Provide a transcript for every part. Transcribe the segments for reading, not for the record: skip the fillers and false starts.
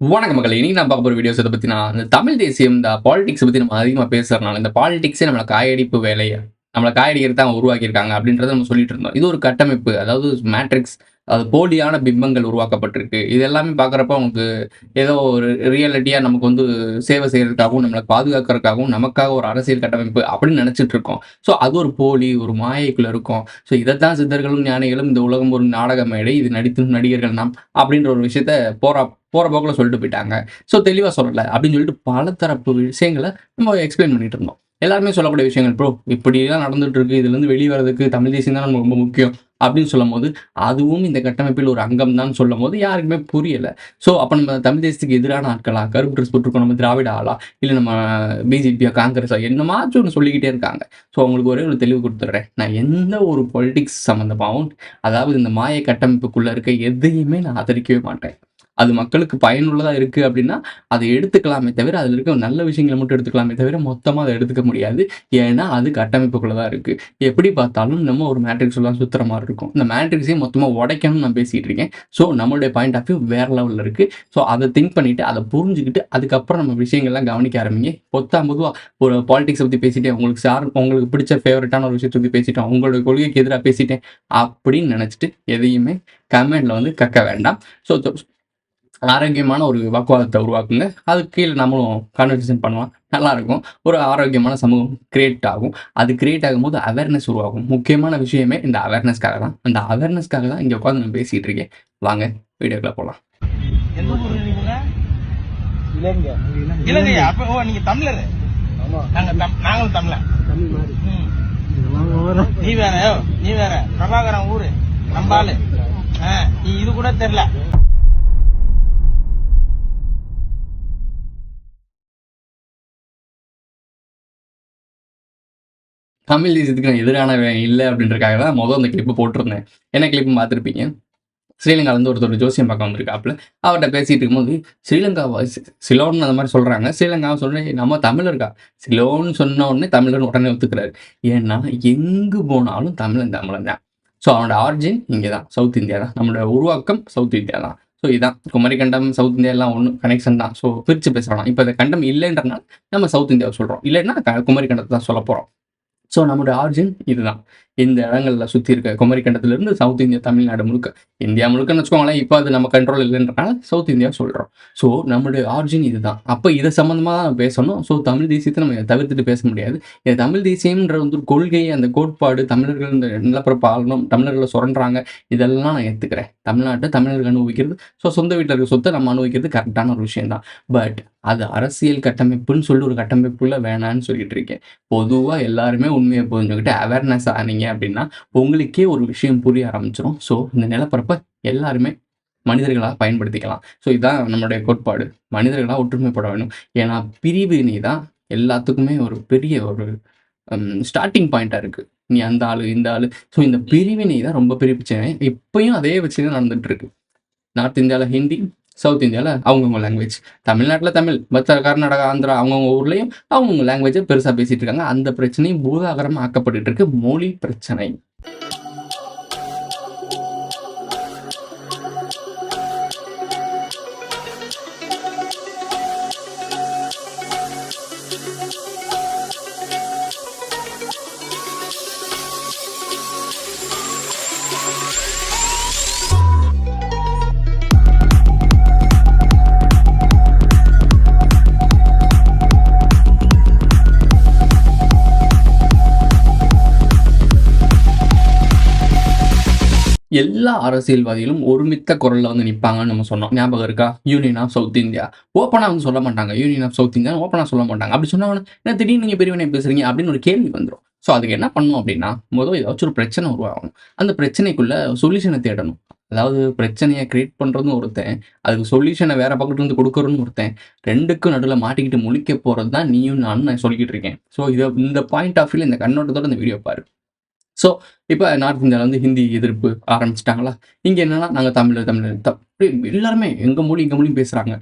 வணக்கம் மக்களே. இன்னைக்கு நான் பார்க்க போற வீடியோஸ் இத பத்தினா, இந்த தமிழ் தேசியம், இந்த பாலிடிக்ஸ் பத்தி நம்ம அதிகமா பேசுறனால, இந்த பாலிடிக்ஸே நம்மள காயடிப்பு வேலைய நம்மள காயடிக்கிறதுக்கு தான் உருவாக்கியிருக்காங்க அப்படின்றத நம்ம சொல்லிட்டு இருந்தோம். இது ஒரு கட்டமைப்பு. அதாவது மேட்ரிக்ஸ். அது போலியான பிம்பங்கள் உருவாக்கப்பட்டிருக்கு. இது எல்லாமே பார்க்குறப்ப உங்களுக்கு ஏதோ ஒரு ரியாலிட்டியா நமக்கு வந்து சேவை செய்றதுக்காகவும், நம்மள பாதுகாக்கிறதுக்காகவும், நமக்காக ஒரு அரசியல் கட்டமைப்பு அப்படின்னு நெனச்சுட்டு இருக்கோம். ஸோ அது ஒரு போலி, ஒரு மாயைக்குள்ள இருக்கோம். ஸோ இதத்தான் சித்தர்களும், ஞானிகளும் இந்த உலகம் ஒரு நாடக மேடை. இது நடித்தும் நடிகர்கள் நாம் அப்படின்ற ஒரு விஷயத்த போற போக்குல சொல்லிட்டு போயிட்டாங்க. ஸோ தெளிவா சொல்லல அப்படின்னு சொல்லிட்டு பல தரப்பு விஷயங்கள நம்ம எக்ஸ்பிளைன் பண்ணிட்டு இருந்தோம். எல்லாருமே சொல்லக்கூடிய விஷயங்கள், ப்ரோ இப்படிலாம் நடந்துட்டு இருக்கு. இதுலருந்து வெளிய வரதுக்கு தமிழ் தேசியம் தான் நமக்கு ரொம்ப முக்கியம் அப்படின்னு சொல்லும்போது, அதுவும் இந்த கட்டமைப்பில் ஒரு அங்கம் தான் சொல்லும்போது யாருக்குமே புரியல. ஸோ அப்ப நம்ம தமிழ் தேசத்துக்கு எதிரான ஆட்களா? கருப்பு ட்ரெஸ் போட்டுருக்கோம் நம்ம திராவிட ஆளா? இல்ல நம்ம பிஜேபியா? காங்கிரஸா? என்னமாச்சும் ஒண்ணு சொல்லிக்கிட்டே இருக்காங்க. ஸோ அவங்களுக்கு ஒரே ஒரு தெளிவு குடுத்துடுறேன். நான் எந்த ஒரு பொலிட்டிக்ஸ் சம்மந்தமாவும், அதாவது இந்த மாய கட்டமைப்புக்குள்ள இருக்க எதையுமே நான் ஆதரிக்கவே மாட்டேன். அது மக்களுக்கு பயனுள்ளதா இருக்கு அப்படின்னா, அத எடுத்துக்கலாமே தவிர, அதில இருக்க நல்ல விஷயங்கள மட்டும் எடுத்துக்கலாமே தவிர, மொத்தமா அத எடுத்துக்க முடியாது. ஏன்னா, அது கட்டமைப்புக்குள்ள தான் இருக்கு. எப்படி பார்த்தாலும் நம்ம ஒரு மேட்ரிக்ஸ் உள்ள சுத்துற மாரி இருக்கும். இந்த மேட்ரிக்ஸையும் மொத்தமா உடைக்கணும்னு நான் பேசிட்டு இருக்கேன். ஸோ, நம்மளுடைய பாயிண்ட் ஆஃப் வியூ வேற லெவல்ல இருக்கு. ஸோ, அத திங்க் பண்ணிட்டு, அத புரிஞ்சுகிட்டு, அதுக்கப்புறம் நம்ம விஷயங்கள்லாம் கவனிக்க ஆரம்பிங்க. பொத்தாம் பொதுவா ஒரு பாலிடிக்ஸ பத்தி பேசிட்டேன். உங்களுக்கு பிடிச்ச ஃபேவரைட்டான ஒரு விஷயத்த பத்தி பேசிட்டோம். உங்களுடைய கொள்கைக்கு எதிரா பேசிட்டேன். அப்படின்னு நெனச்சுட்டு, எதையுமே கமெண்ட்ல வந்து கக்க வேண்டாம். ஸோ ஆரோக்கியமான ஒரு வாக்குவாதத்த உருவாக்குங்க. அதுக்கு கீழ நம்மளும் கான்வர்சேஷன் பண்ணலாம். நல்லாருக்கும். ஒரு ஆரோக்கியமான சமூகம் கிரியேட் ஆகும். அது கிரியேட் ஆகும்போது அவேர்னஸ் உருவாகும். முக்கியமான விஷயமே இந்த அவேர்னஸ்க்காக தான். அந்த அவேர்னஸ்க்காக தான் இங்க உட்கார்ந்து நான் பேசிட்டு இருக்கேன். வாங்க வீடியோக்குள்ள போலாம். எந்த ஊரு நீங்க? இலங்கை. இலங்கையா? அப்ப நீங்க தமிழர்? ஆமா. நாங்களும் தமிழன். தமிழ் மாதிரி. நீ வேற பிரபாகரன் ஊரு நம்பாளு. இது கூட தெரியல. தமிழ் தேசியத்துக்கு நான் எதிரானவன் இல்ல அப்படின்றதுக்காக தான் அந்த கிளிப்ப போட்டிருந்தேன். என்ன கிளிப்னு பார்த்திருப்பீங்க. ஸ்ரீலங்காலருந்து ஒருத்தர் ஜோசியம் பார்க்க வந்திருக்காப்புல. அவர்ட்ட பேசிட்டு இருக்கும்போது, ஸ்ரீலங்காவா? சிலோன் அந்த மாரி சொல்றாங்க. ஸ்ரீலங்காவ சொன்னே நம்ம தமிழர்க்கா? சிலோன்னு சொன்ன உடனே தமிழர்ன்னு உடனே ஒத்துக்கிறாரு. ஏன்னா, எங்கு போனாலும் தமிழன் தமிழன் தான். ஸோ அவனோட ஆரிஜின் இங்க தான். சவுத் இந்தியா தான். நம்மளோட உருவாக்கம் சவுத் இந்தியா தான். ஸோ இதான் குமரிக்கண்டம், சவுத் இந்தியா எல்லாம் ஒண்ணு கனெக்ஷன் தான். ஸோ பிரிச்சு பேச வேணாம். இப்ப இந்த கண்டம் இல்லன்றனால நம்ம சவுத் இந்தியாவ சொல்றோம். இல்லன்னா குமரிக்கண்டத்த தான் சொல்லப் போறோம். ஸோ நம்முடைய ஆரிஜின் இதுதான். இந்த இடங்கள்ல சுத்தி இருக்க குமரிக்கண்டத்திலிருந்து சவுத் இந்தியா, தமிழ்நாடு முழுக்க, இந்தியா முழுக்கன்னு வச்சுக்கோங்களேன். இப்ப அது நம்ம கண்ட்ரோல் இல்லன்றனால சவுத் இந்தியா சொல்றோம். ஸோ நம்முடைய ஆரிஜின் இதுதான். அப்ப இத சம்மந்தமா தான் பேசணும். ஸோ தமிழ் தேசியத்த நம்ம தவிர்த்துட்டு பேச முடியாது. இந்த தமிழ் தேசியம்ன்ற வந்து ஒரு கொள்கை, அந்த கோட்பாடு, தமிழர்கள் இந்த நிலப்பரப்பு ஆளணும், தமிழர்கள சுரண்டுறாங்க, இதெல்லாம் நான் ஏத்துக்கிறேன். தமிழ்நாட்ட தமிழர்கள் அனுபவிக்கிறது, ஸோ சொந்த வீட்ல இருக்க சொத்த நம்ம அனுபவிக்கிறது கரெக்ட்டான ஒரு விஷயம் தான். பட் அது அரசியல் கட்டமைப்புன்னு சொல்லி ஒரு கட்டமைப்புக்குள்ள வேணான்னு சொல்லிட்டு இருக்கேன். பொதுவா எல்லாருமே உண்மைய புரிஞ்சுகிட்டு அவேர்னஸ் ஆனீங்க அப்படின்னா, உங்களுக்கே ஒரு விஷயம் புரிய ஆரம்பிச்சுரும். ஸோ இந்த நிலப்பரப்ப எல்லாருமே மனிதர்களா பயன்படுத்திக்கலாம். ஸோ இதான் நம்மளுடைய கோட்பாடு. மனிதர்களா ஒற்றுமைப்பட வேணும். ஏன்னா பிரிவினை தான் எல்லாத்துக்குமே ஒரு பெரிய ஒரு ஸ்டார்ட்டிங் பாயிண்ட்டா இருக்கு. நீ அந்த ஆளு, இந்த ஆளு. ஸோ இந்த பிரிவினை தான் ரொம்ப பெரிய பிரச்சனை. இப்பயும் அதே வச்சு தான் நடந்துட்டு இருக்கு. நார்த் இந்தியால ஹிந்தி, சவுத் இந்தியால அவங்கவங்க லாங்குவேஜ். தமிழ்நாட்டுல தமிழ், மத்த கர்நாடகா, ஆந்திரா அவங்கவங்க ஊர்லயும் அவங்கவங்க லாங்குவேஜ பெருசா பேசிட்டு இருக்காங்க. அந்த பிரச்சனையும் பூதாகரமா ஆக்கப்பட்டுட்டு இருக்கு. மொழி பிரச்சனை. எல்லா அரசியல்வாதிகளும் ஒருமித்த குரல்ல வந்து நிப்பாங்கன்னு நம்ம சொன்னோம். ஞாபகம் இருக்கா? Union of south India. ஓப்பனா வந்து சொல்ல மாட்டாங்க. யூனியன் ஆஃப் சவுத் இந்தியா ஓப்பனா சொல்ல மாட்டாங்க. அப்படி சொன்னாங்கன்னா, என்ன திடீர்னு நீங்க பிரிவினை பேசுறீங்க அப்படின்னு ஒரு கேள்வி வந்துரும். ஸோ அதுக்கு என்ன பண்ணணும் அப்படின்னா, ஏதாச்சும் ஒரு பிரச்சனை உருவாகணும். அந்த பிரச்சனைக்குள்ள சொல்யூஷன தேடணும். அதாவது பிரச்சனைய கிரியேட் பண்றதும் ஒருத்தன், அதுக்கு சொல்யூஷன வேற பக்கத்துல இருந்து குடுக்குறதும் ஒருத்தன். 2க்கும் நடுவுல மாட்டிக்கிட்டு முழிக்க போறது தான் நீயும் நானும் நான் சொல்லிக்கிட்டு இருக்கேன். ஸோ இந்த பாயிண்ட் ஆஃப் வியூல இந்த கண்ணோட்டத்தோட இந்த வீடியோ பாரு. ஸோ, இப்ப நார்த் இந்தியால வந்து ஹிந்தி எதிர்ப்பு ஆரம்பிச்சுட்டாங்களா? இங்க என்னன்னா, நாங்க தமிழர் தமிழர் எல்லாருமே எங்க மொழி எங்க மொழின்னு பேசுறாங்க.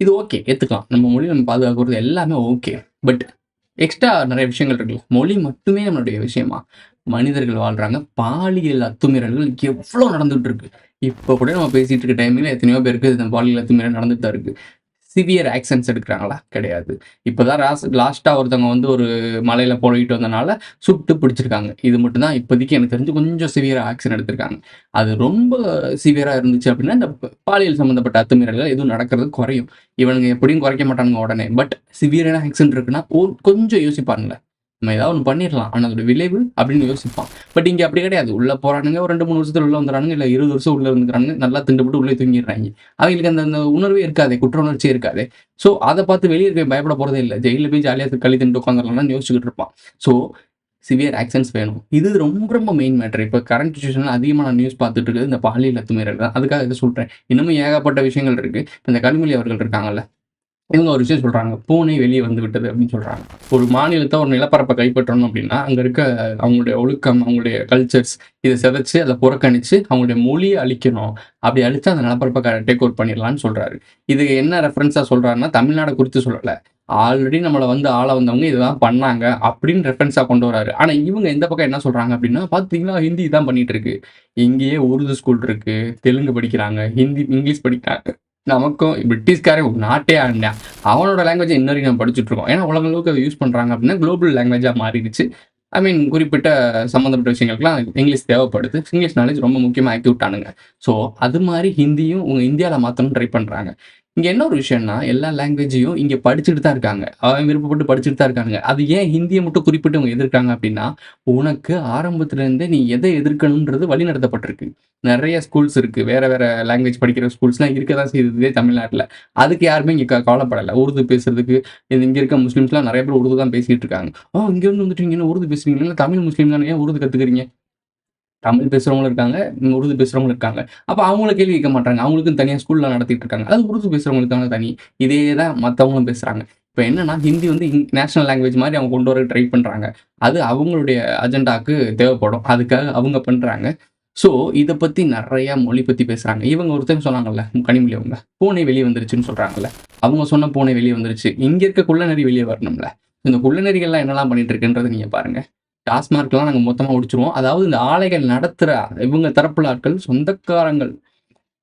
இது ஓகே, ஏத்துக்கலாம். நம்ம மொழிய நம்ம பாதுகாக்கிறது எல்லாமே ஓகே. பட் எக்ஸ்ட்ரா நெறைய விஷயங்கள் இருக்குல்ல. மொழி மட்டுமே நம்மளுடைய விஷயமா? மனிதர்கள் வாழ்றாங்க. பாலியல் அத்துமீறல்கள் எவ்வளோ நடந்துட்டு இருக்கு. இப்ப கூட நம்ம பேசிட்டு இருக்க டைம்ல எத்தனையோ பேருக்கு இந்த பாலியல் அத்துமீறல் நடந்துட்டு தான் இருக்கு. சிவியர் ஆக்ஷன்ஸ் எடுக்குறாங்களா? கிடையாது. இப்பதான் லாஸ்ட்டா ஒருத்தவங்க வந்து ஒரு மலையில போயிட்டு வந்தனால சுட்டு பிடிச்சிருக்காங்க. இது மட்டும் தான் இப்போதைக்கு எனக்கு தெரிஞ்சு கொஞ்சம் சிவியரா ஆக்ஷன் எடுத்திருக்காங்க. அது ரொம்ப சிவியரா இருந்துச்சு அப்படின்னா, இந்த பாலியல் சம்மந்தப்பட்ட அத்துமீறல்கள் எதுவும் நடக்கிறது குறையும். இவனுங்க எப்படியும் குறைக்க மாட்டானுங்க உடனே. பட் சிவியரான ஆக்ஷன் இருக்குன்னா, கொஞ்சம் யோசிப்பானுங்க. நம்ம ஏதாவது ஒண்ணு பண்ணிரலாம். ஆனா அதோட விளைவு அப்படின்னு யோசிப்பான். பட் இங்க அப்படி கிடையாது. உள்ள போறானுங்க, ஒரு 2, 3 வருஷத்துல உள்ள வந்துர்றானுங்க. இல்ல 20 வருஷம் உள்ள இருந்துக்கிறானுங்க. நல்லா திண்டுபுட்டு உள்ளே தூங்கிடுறாய்ங்க. அவங்களுக்கு அந்த அந்த உணர்வே இருக்காதே, குற்ற உணர்ச்சியே இருக்காதே. ஸோ அத பார்த்து வெளிய இருக்கவன் பயப்பட போறதே இல்ல. ஜெயில்ல போய் ஜாலியா களி தின்னுட்டு உட்காந்துரலாம்னு யோசிச்சுக்கிட்டு இருப்பான். ஸோ சிவியர் ஆக்ஷன்ஸ் வேணும். இது ரொம்ப ரொம்ப மெயின் மேட்டர். இப்ப கரண்ட் சிச்சுவேஷன்ல அதிகமா நான் நியூஸ் பார்த்துட்டு இருக்கிறது இந்த பாலியல் அத்துமீறல் தான். அதுக்காக இத சொல்றேன். இன்னமும் ஏகப்பட்ட விஷயங்கள் இருக்கு. இந்த கனிமொழி அவர்கள் இருக்காங்கல்ல, இவங்க ஒரு விஷயம் சொல்றாங்க. பூனை வெளிய வந்து விட்டது அப்படின்னு சொல்றாங்க. ஒரு மாநிலத்த ஒரு நிலப்பரப்ப கைப்பற்றணும் அப்படின்னா, அங்க இருக்க அவங்களுடைய ஒழுக்கம், அவங்களுடைய கல்ச்சர்ஸ் இத சிதைச்சு, அத புறக்கணிச்சு, அவங்களுடைய மொழிய அழிக்கணும். அப்படி அழிச்சா அந்த நிலப்பரப்ப டேக் ஓவர் பண்ணிடலாம்னு சொல்றாரு. இது என்ன ரெஃபரன்ஸா சொல்றாருன்னா, தமிழ்நாட குறித்து சொல்லல. ஆல்ரெடி நம்மள வந்து ஆள வந்தவங்க இததான் பண்ணாங்க அப்படின்னு ரெஃபரன்ஸா கொண்டு வராரு. ஆனா இவங்க இந்த பக்கம் என்ன சொல்றாங்க அப்படின்னா, பார்த்தீங்களா ஹிந்தி இதான் பண்ணிட்டு இருக்கு. இங்கேயே உருது ஸ்கூல் இருக்கு. தெலுங்கு படிக்கிறாங்க. ஹிந்தி, இங்கிலீஷ் படிக்கிறாங்க. நமக்கும் பிரிட்டிஷ்காரன் ஒரு நாட்டே ஆண்டான். அவனோட லாங்குவேஜ் இன்ன வரைக்கும் நம்ம படிச்சுட்டு இருக்கோம். ஏன்னா உலக அளவுக்கு அத யூஸ் பண்றாங்க அப்படின்னா, குளோபல் லாங்குவேஜா மாறிடுச்சு. ஐ மீன் குறிப்பிட்ட சம்மந்தப்பட்ட விஷயங்களுக்குலாம் இங்கிலீஷ் தேவைப்படுது. இங்கிலீஷ் நாலேட்ஜ் ரொம்ப முக்கியமா ஆக்கி விட்டானுங்க. ஸோ அது மாரி ஹிந்தியும் உங்க இந்தியால மாத்தணும்னு ட்ரை பண்றாங்க. இங்க என்ன ஒரு விஷயம்னா, எல்லா லாங்குவேஜையும் இங்க படிச்சுட்டு தான் இருக்காங்க. அவன் விருப்பப்பட்டு படிச்சுட்டு தான் இருக்கானுங்க. அது ஏன் ஹிந்திய மட்டும் குறிப்பிட்டு அவங்க எதிர்க்காங்க அப்படின்னா, உனக்கு ஆரம்பத்துல இருந்தே நீ எத எதிர்க்கணும்ன்றது வழிநடத்தப்பட்டிருக்கு. நெறைய ஸ்கூல்ஸ் இருக்கு. வேற வேற லாங்குவேஜ் படிக்கிற ஸ்கூல்ஸ்லாம் இருக்க தான் செய்யுது இதே தமிழ்நாட்டுல. அதுக்கு யாருமே இங்க கவலைப்படல. உருது பேசுறதுக்கு இங்க இருக்க முஸ்லிம்ஸ்லாம் நெறைய பேர் உருது தான் பேசிட்டு இருக்காங்க. இங்க இருந்து வந்துட்டு நீங்க என்ன உருது பேசுறீங்க? இல்ல தமிழ் முஸ்லீம் தானே ஏன் உருது கத்துக்கிறீங்க? தமிழ் பேசுறவங்களும் இருக்காங்க, உருது பேசுறவங்களும் இருக்காங்க. அப்ப அவங்கள கேள்வி கேட்க மாட்றாங்க. அவங்களுக்குன்னு தனியா ஸ்கூல்ல நடத்திட்டு இருக்காங்க. அது உருது பேசுறவங்களுக்கான தனி. இதே தான் மத்தவங்களும் பேசுறாங்க. இப்ப என்னன்னா, ஹிந்தி வந்து நேஷனல் லாங்குவேஜ் மாரி அவங்க கொண்டு வர ட்ரை பண்றாங்க. அது அவங்களுடைய அஜெண்டாக்கு தேவைப்படும். அதுக்காக அவங்க பண்றாங்க. ஸோ, இத பத்தி நெறைய மொழி பத்தி பேசுறாங்க. இவங்க ஒருத்தங்க சொன்னாங்கல்ல, கனிமொழி அவங்க. பூனை வெளிய வந்துருச்சுன்னு சொல்றாங்கல்ல. அவங்க சொன்ன பூனை வெளிய வந்துருச்சு. இங்க இருக்க குள்ளநரி வெளிய வரணும்ல. இந்த குள்ளநரிகள்லாம் என்னலாம் பண்ணிட்டு இருக்குன்றத நீங்க பாருங்க. டாஸ்மார்க்லாம் நாங்க மொத்தமா ஒழிச்சுருவோம். அதாவது இந்த ஆலைகள் நடத்துற இவங்க தரப்புல ஆட்கள் சொந்தக்காரங்கள்.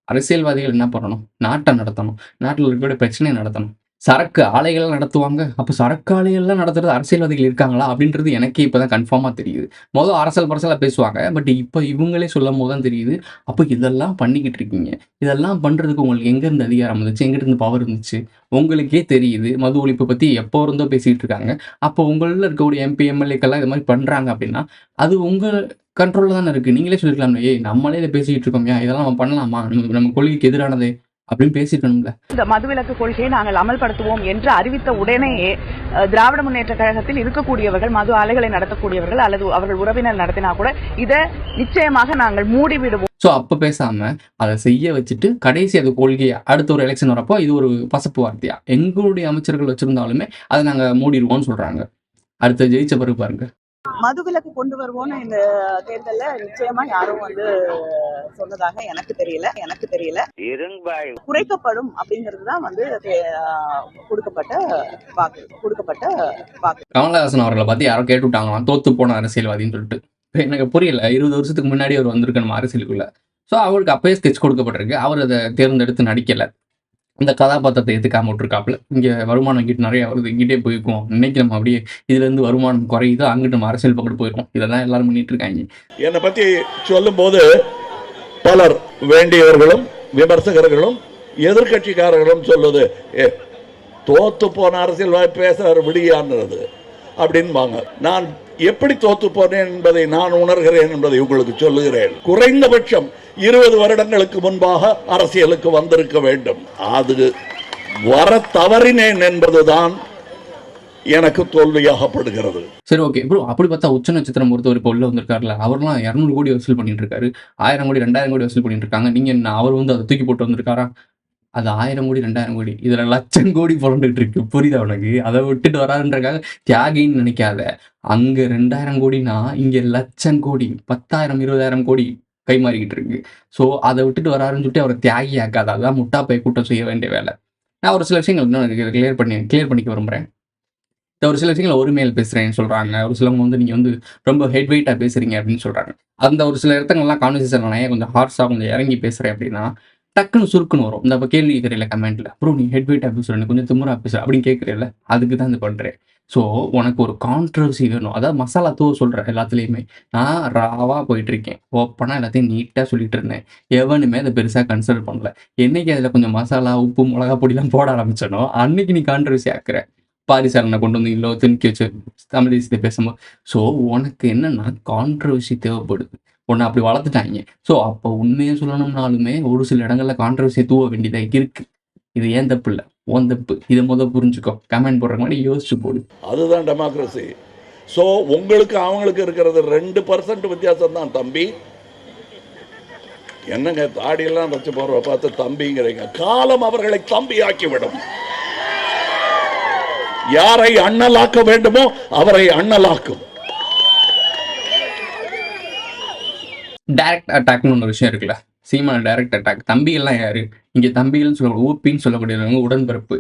அரசியல்வாதிகள் என்ன பண்ணணும்? நாட்ட நடத்தணும். நாட்டுல இருக்கக்கூடிய பிரச்சனைய நடத்தணும். சரக்கு ஆலைகள் நடத்துவாங்க. அப்ப சரக்கு ஆலைகள்லாம் நடத்துறது அரசியல்வாதிகள் இருக்காங்களா? அப்படின்றது எனக்கே இப்ப தான் கன்ஃபார்மா தெரியுது. மொத அரசல் பரசலா பேசுவாங்க. பட் இப்ப இவங்களே சொல்லும்போது தான் தெரியுது. அப்ப இதெல்லாம் பண்ணிக்கிட்டு இருக்கீங்க. இதெல்லாம் பண்றதுக்கு உங்களுக்கு எங்கருந்து அதிகாரம் வந்துச்சு? எங்கிருந்து பவர் இருந்துச்சு? உங்களுக்கே தெரியுது. மது ஒழிப்பு பத்தி எப்போ இருந்தோ பேசிட்டு இருக்காங்க. அப்போ உங்கள்ல இருக்கக்கூடிய எம்பி, எம்எல்ஏக்கள்லாம் இது மாரி பண்றாங்க அப்படின்னா, அது உங்க கண்ட்ரோல்ல தானே இருக்கு. நீங்களே சொல்லிருக்கலாம்ல, "ஏய் நம்மளே இத பேசிக்கிட்டு இருக்கோம்யா, இதெல்லாம் நம்ம பண்ணலாமா? நம்ம கொள்கைக்கு எதிரானது." அப்படின்னு பேசியிருக்கணும்ல. இந்த மதுவிலக்கு கொள்கையை நாங்கள் அமல்படுத்துவோம் என்று அறிவித்த உடனேயே திராவிட முன்னேற்ற கழகத்தில் இருக்கக்கூடியவர்கள், மது ஆலைகளை நடத்தக்கூடியவர்கள் அல்லது அவர்கள் உறவினர் நடத்தினா கூட இதை நிச்சயமாக நாங்கள் மூடிவிடுவோம். ஸோ அப்ப பேசாம அத செய்ய வச்சுட்டு, கடைசி அது கொள்கையா அடுத்த ஒரு எலக்ஷன் வரப்போ இது ஒரு பசப்பு வார்த்தையா, எங்களுடைய அமைச்சர்கள் வச்சிருந்தாலுமே அத நாங்க மூடிருவோம்னு சொல்றாங்க. அடுத்து ஜெயிச்ச பிறகு பாருங்க. மதுவிலக்கு கொண்டு வருவோம்னு இந்த தேர்தல்ல நிச்சயமா யாரும் சொன்னதாக எனக்கு தெரியல. குறைக்கப்படும் அப்படிங்கிறது தான் கொடுக்கப்பட்ட வாக்கு. கமலஹாசன் அவர்கள பத்தி யாரோ கேட்டு விட்டாங்களாம். தோத்து போன அரசியல்வாதின்னு சொல்லிட்டு. எனக்கு புரியல. 20 வருஷத்துக்கு முன்னாடி அவர் வந்திருக்கணுமா அரசியலுக்குள்ள. ஸோ அவருக்கு அப்பயே ஸ்கெட்ச் கொடுக்கப்பட்டிருக்கு. அவர் அத தேர்ந்தெடுத்து நடிக்கல. இந்த கதாபாத்திரத்தை ஏத்துக்காம விட்டுருக்காப்புல. இங்க வருமானம் இங்கிட்டு நெறைய வருது. இங்கிட்டே போய்க்குவோம். இன்னைக்கு நம்ம அப்படியே இதுலேருந்து வருமானம் குறையுதோ, அங்கிட்டு நம்ம அரசியல் பக்கம் போயிருவோம். இதெல்லாம் எல்லாரும் பண்ணிட்டு இருக்காங்க. என்னை பத்தி சொல்லும்போது பலர் வேண்டியவர்களும் விமர்சகர்களும் எதிர்கட்சிக்காரர்களும் சொல்லுது, தோத்து போன அரசியல்வாதி பேசுறாரு விடியான்றது அப்படின்பாங்க. நான் எப்படி தோத்து போனேன் என்பதை நான் உணர்கிறேன் என்பதை உங்களுக்கு சொல்லுகிறேன். குறைந்தபட்சம் 20 வருடங்களுக்கு முன்பாக அரசியலுக்கு வந்திருக்க வேண்டும். அது வர தவறினேன் என்பதுதான் எனக்கு தோல்வியாகப்படுகிறது. சரி, ஓகே ப்ரோ. அப்படி பார்த்தா உச்ச நட்சத்திரம் ஒருத்தவர் இப்போ உள்ள வந்திருக்காருல, அவர்லாம் 200 கோடி வசூல் பண்ணிட்டு இருக்காரு. 1000 கோடி 2000 கோடி வசூல் பண்ணிட்டு இருக்காங்க. நீங்க என்ன அவர் வந்து அதை தூக்கி போட்டு வந்திருக்காரா? அது 1000 கோடி 2000 கோடி இதுல லட்சம் கோடி புரண்டுட்டு இருக்கு. புரியுதா உனக்கு? அதை விட்டுட்டு வராருன்றக்காக தியாகின்னு நினைக்காத. அங்க 2000 கோடினா இங்க லட்சம் கோடி 10,000 20,000 கோடி கை மாறிக்கிட்டு இருக்கு. ஸோ அதை விட்டுட்டு வராருன்னு சொல்லிட்டு அவரை தியாகி ஆக்காத. அதான் முட்டாப்பை கூட்டம் செய்ய வேண்டிய வேலை. நான் ஒரு சில விஷயங்கள் இன்னும் கிளியர் பண்ணிக்க விரும்புறேன். ஒரு சில விஷயங்கள ஒருமையில பேசுறேன்னு சொல்றாங்க. ஒரு சிலவங்க வந்து நீங்க வந்து ரொம்ப ஹெட் வெயிட்டா பேசுறீங்க அப்படின்னு சொல்றாங்க. அந்த ஒரு சில இடத்துங்கள்லாம் கான்வர்சேஷன்ல நான் ஏன் கொஞ்சம் ஹார்ஷா கொஞ்சம் இறங்கி பேசுறேன் அப்படின்னா, டக்குன்னு சுருக்குன்னு வரும். இந்த கேள்வி கேட்கிறீல கமெண்ட்ல, "ப்ரோ நீ ஹெட் வெயிட்டா பேசுற, நீ கொஞ்சம் திமிரா பேசுற" அப்படின்னு கேட்கிறீல்ல, அதுக்கு தான் இது பண்றேன். ஸோ உனக்கு ஒரு கான்ட்ரோவர்சி வேணும். அதாவது மசாலா தூவ சொல்றேன் எல்லாத்துலயுமே. நான் ராவா போயிட்டுருக்கேன். ஓப்பனா எல்லாத்தையும் நீட்டா சொல்லிட்டு இருந்தேன். எவனுமே அத பெருசா கன்சிடர் பண்ணல. என்னைக்கு அதில கொஞ்சம் மசாலா, உப்பு, மிளகா பொடிலாம் போட ஆரம்பிச்சேனோ, அன்னைக்கு நீ கான்ட்ரோவர்சி ஆக்குற. பாரிசாலன கொண்டு வந்து இவ்ளோ திணிக்க வச்சு தமிழ் தேசியத்த பேசும்போது. ஸோ உனக்கு என்னன்னா கான்ட்ரோவர்சி தேவைப்படுது. உன்ன அப்படி வளர்த்துட்டாய்ங்க. ஸோ அப்போ உண்மைய சொல்லணும்னாலுமே ஒரு சில இடங்கள்ல கான்ட்ரோவர்சிய தூவ வேண்டியதா இருக்கு. இது ஏன் தப்பு இல்ல. உன் தப்பு. இத மொத புரிஞ்சுக்கோ. கமெண்ட் போடுறதுக்கு முன்னாடி யோசிச்சு போடு. அதுதான் டெமோக்ரஸி. ஸோ உங்களுக்கு அவங்களுக்கு இருக்கிறது 2% வித்தியாசம் தான் தம்பி. என்னங்க தாடியெல்லாம் வச்சு போற பார்த்து தம்பிங்கிறீங்க. காலம் அவர்களை தம்பி ஆக்கிவிடும். யாரை அண்ணலாக்க வேண்டுமோ அவரை அண்ணலாக்கும். டைரக்ட் அட்டாக்னு ஒரு விஷயம் இருக்குல்ல. சீமான டைரக்ட் அட்டாக். தம்பிகள்லாம் யாரு? இங்க தம்பிகள்னு சொல்லக்கூடிய ஊபின்னு சொல்லக்கூடியவங்க உடன்பிறப்பு.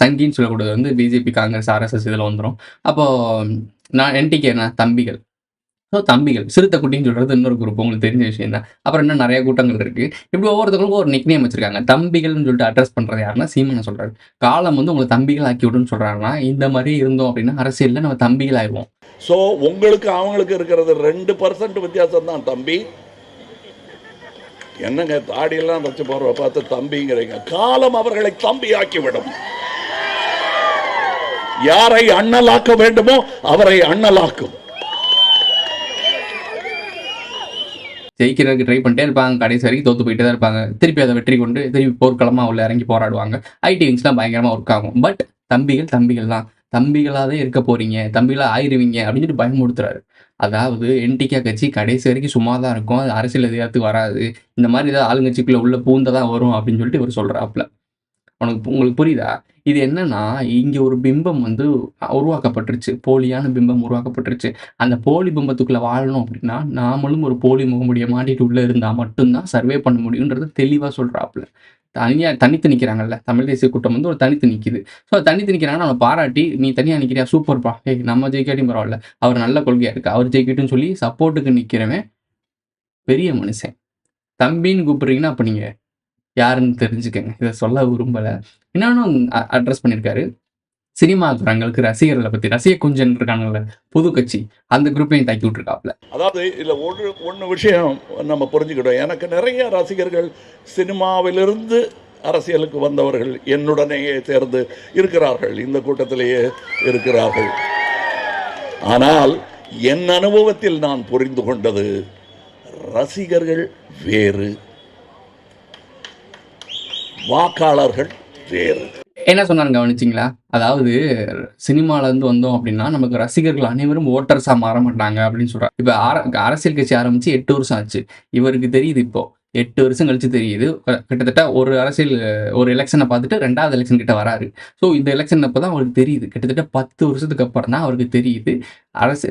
சங்கின்னு சொல்லக்கூடியது வந்து பிஜேபி, காங்கிரஸ், ஆர்எஸ்எஸ் இதில வந்துரும். அப்போ நான் என்டிகே என்ன? தம்பிகள். ஸோ தம்பிகள். சிறுத்தை குட்டின்னு சொல்றது இன்னொரு குரூப். உங்களுக்கு தெரிஞ்ச விஷயம் தான். அப்புறம் இன்னும் நெறைய கூட்டங்கள் இருக்கு. இப்படி ஒவ்வொருத்தவங்களுக்கும் ஒரு நிக்நேம் வச்சிருக்காங்க. தம்பிகள்னு சொல்லிட்டு அட்ரஸ் பண்றது யாருன்னா சீமானை சொல்றாரு. காலம் வந்து உங்கள தம்பிகள் ஆக்கி விடுன்னு சொல்றாருன்னா, இந்த மாரி இருந்தோம் அப்படின்னா அரசியல்ல நம்ம தம்பிகள் ஆயிருவோம். ஸோ உங்களுக்கு அவங்களுக்கு இருக்கிறது 2% வித்தியாசம் தான் தம்பி. என்னங்க தாடியெல்லாம் வச்சு போற பார்த்து தம்பிங்கிறீங்க. காலம் அவர்களை தம்பி ஆக்கிவிடும். யாரை அண்ணலாக்க வேண்டுமோ அவரை அண்ணலாக்கும். ஜெயிக்கிறதுக்கு ட்ரை பண்ணிட்டே இருப்பாங்க. கடைசி வரைக்கும் தோத்து போயிட்டே தான் இருப்பாங்க. திருப்பி அத வெற்றி கொண்டு திருப்பி போர்க்களமா உள்ள இறங்கி போராடுவாங்க. ஐடி விங்ஸ்லாம் பயங்கரமா ஒர்க் ஆகும். பட் தம்பிகள் தம்பிகள் தான். தம்பிகளாவே இருக்க போறீங்க. தம்பிகளா ஆயிருவீங்க அப்படின்னு சொல்லிட்டு பயமுறுத்துறாரு. அதாவது என்டிகே கட்சி கடைசி வரைக்கும் சும்மா தான் இருக்கும். அது அரசியல் அதிகாரத்துக்கு வராது. இந்த மாரி ஏதாவது ஆளுங்கட்சிக்குள்ள உள்ள பூந்தா தான் வரும் அப்படின்னு சொல்லிட்டு இவரு சொல்றாப்ல. உங்களுக்கு புரியுதா? இது என்னன்னா, இங்க ஒரு பிம்பம் வந்து உருவாக்கப்பட்டுருச்சு. போலியான பிம்பம் உருவாக்கப்பட்டுருச்சு. அந்த போலி பிம்பத்துக்குள்ள வாழணும் அப்படின்னா, நாமளும் ஒரு போலி முகமூடிய மாட்டிட்டு உள்ள இருந்தா மட்டும் தான் சர்வே பண்ண முடியும்ன்றத தெளிவா சொல்றாப்ல. தனித்து நிக்கிறாங்கல்ல. தமிழ் தேசிய கூட்டம் வந்து ஒரு தனித்து நிக்குது. ஸோ தனித்து நிக்கிறாங்கன்னா, அவன பாராட்டி, "நீ தனியா நிக்கிறியா? சூப்பர்ப்பா. ஏய் நம்ம ஜெயிக்காட்டியும் பரவால்ல. அவர் நல்ல கொள்கையா இருக்கு. அவர் ஜெயிக்கட்டும்னு" சொல்லி சப்போர்ட்டுக்கு நிக்கிறவன் பெரிய மனுஷன். தம்பின்னு கூப்பிடுறீங்கன்னா, அப்ப நீங்க யாருன்னு தெரிஞ்சுக்கங்க. இத சொல்ல விரும்பல. இன்னொன்னும் அட்ரஸ் பண்ணியிருக்காரு. சினிமாக்காரங்களுக்கு ரசிகர்கள பத்தி. ரசிக குஞ்சன் இருக்காங்கல்ல, புது கட்சி. அந்த குரூப்பையும் தாக்கி விட்டுருக்காப்ல. அதாவது இதுல ஒன்று விஷயம் நம்ம புரிஞ்சுக்கிட்டோம். எனக்கு நிறைய ரசிகர்கள் சினிமாவிலிருந்து அரசியலுக்கு வந்தவர்கள் என்னுடனேயே சேர்ந்து இருக்கிறார்கள். இந்த கூட்டத்திலேயே இருக்கிறார்கள். ஆனால் என் அனுபவத்தில் நான் புரிந்து கொண்டது, ரசிகர்கள் வேறு, வாக்காளர்கள் வேறு. என்ன சொன்னாருன்னு கவனிச்சீங்களா? அதாவது சினிமால இருந்து வந்தோம் அப்படின்னா, நமக்கு ரசிகர்கள் அனைவரும் வோட்டர்ஸா மாற மாட்டாங்க அப்படின்னு சொல்றாரு. இப்ப அரசியல் கட்சி ஆரம்பிச்சு 8 வருஷம் ஆச்சு. இவருக்கு தெரியுது இப்போ. 8 வருஷம் கழிச்சு தெரியுது. கிட்டத்தட்ட ஒரு எலக்ஷன பார்த்துட்டு 2வது எலக்ஷன் கிட்ட வராரு. ஸோ இந்த எலக்ஷன் அப்ப தான் அவருக்கு தெரியுது. கிட்டத்தட்ட 10 வருஷத்துக்கு அப்புறம் தான் அவருக்கு தெரியுது.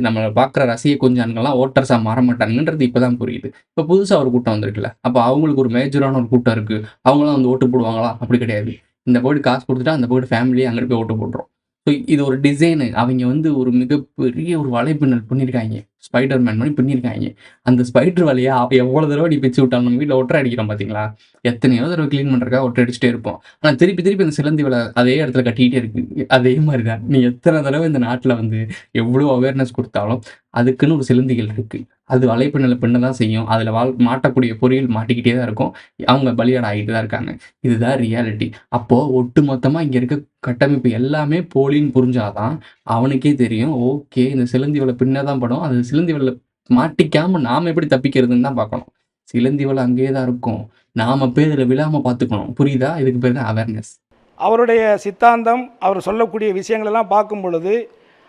நம்ம பார்க்குற ரசிக கொஞ்சான்கள்லாம் வோட்டர்ஸா மாற மாட்டாங்கன்றது இப்ப தான் புரியுது. இப்ப புதுசா ஒரு கூட்டம் வந்திருக்குல்ல. அப்ப அவங்களுக்கு ஒரு மேஜரான ஒரு கூட்டம் இருக்கு. அவங்கலாம் வந்து ஓட்டு போடுவாங்களா? அப்படி கிடையாது. இந்த போய்ட்டு காசு குடுத்துட்டா, அந்த போய்ட்டு ஃபேமிலியே அங்கிட்டு போய் ஓட்டு போட்டுரும். ஸோ இது ஒரு டிசைனு. அவைங்க வந்து ஒரு மிகப்பெரிய ஒரு வலைப்பின்னல் பண்ணியிருக்காய்ங்க. ஸ்பைடர் மேன் மாரி பின்னியிருக்காய்ங்க. அந்த ஸ்பைடர் வலைய எவ்வளோ தடவ நீ பிச்சு விட்டாலும் நம்ம வீட்ல ஒட்டற அடிக்கிறோம் பார்த்தீங்களா? எத்தனையோ தடவ கிளீன் பண்றதுக்காக ஒட்டற அடிச்சுட்டே இருப்போம். ஆனா திருப்பி அந்த சிலந்தி வலை அதே இடத்துல கட்டிக்கிட்டே இருக்கு. அதே மாரி தான். நீ எத்தனை தடவ இந்த நாட்டுல வந்து எவ்வளோ அவேர்னஸ் குடுத்தாலும், அதுக்குன்னு ஒரு சிலந்திகள் இருக்கு. அது வலைப்பின்னல பின்ன தான் செய்யும். அதுல மாட்டக்கூடிய பொறிகள் மாட்டிக்கிட்டே தான் இருக்கும். அவங்க பலியாடு ஆகிட்டு தான் இருக்காங்க. இதுதான் ரியாலிட்டி. அப்போ ஒட்டுமொத்தமா இங்க இருக்க கட்டமைப்பு எல்லாமே போலின்னு புரிஞ்சாதான் அவனுக்கே தெரியும். ஓகே, இந்த சிலந்தி வலை பின்ன தான் படும். அது சிலந்தி வலைல மாட்டிக்காம நாம எப்படி தப்பிக்கிறதுன்னு தான் பார்க்கணும். சிலந்தி வலை அங்கேயே தான் இருக்கும். நாம போய் இதுல விழாம பார்த்துக்கணும். புரியுதா? இதுக்கு பேர் தான் அவேர்னஸ். அவருடைய சித்தாந்தம், அவர் சொல்லக்கூடிய விஷயங்களெல்லாம் பார்க்கும் பொழுது,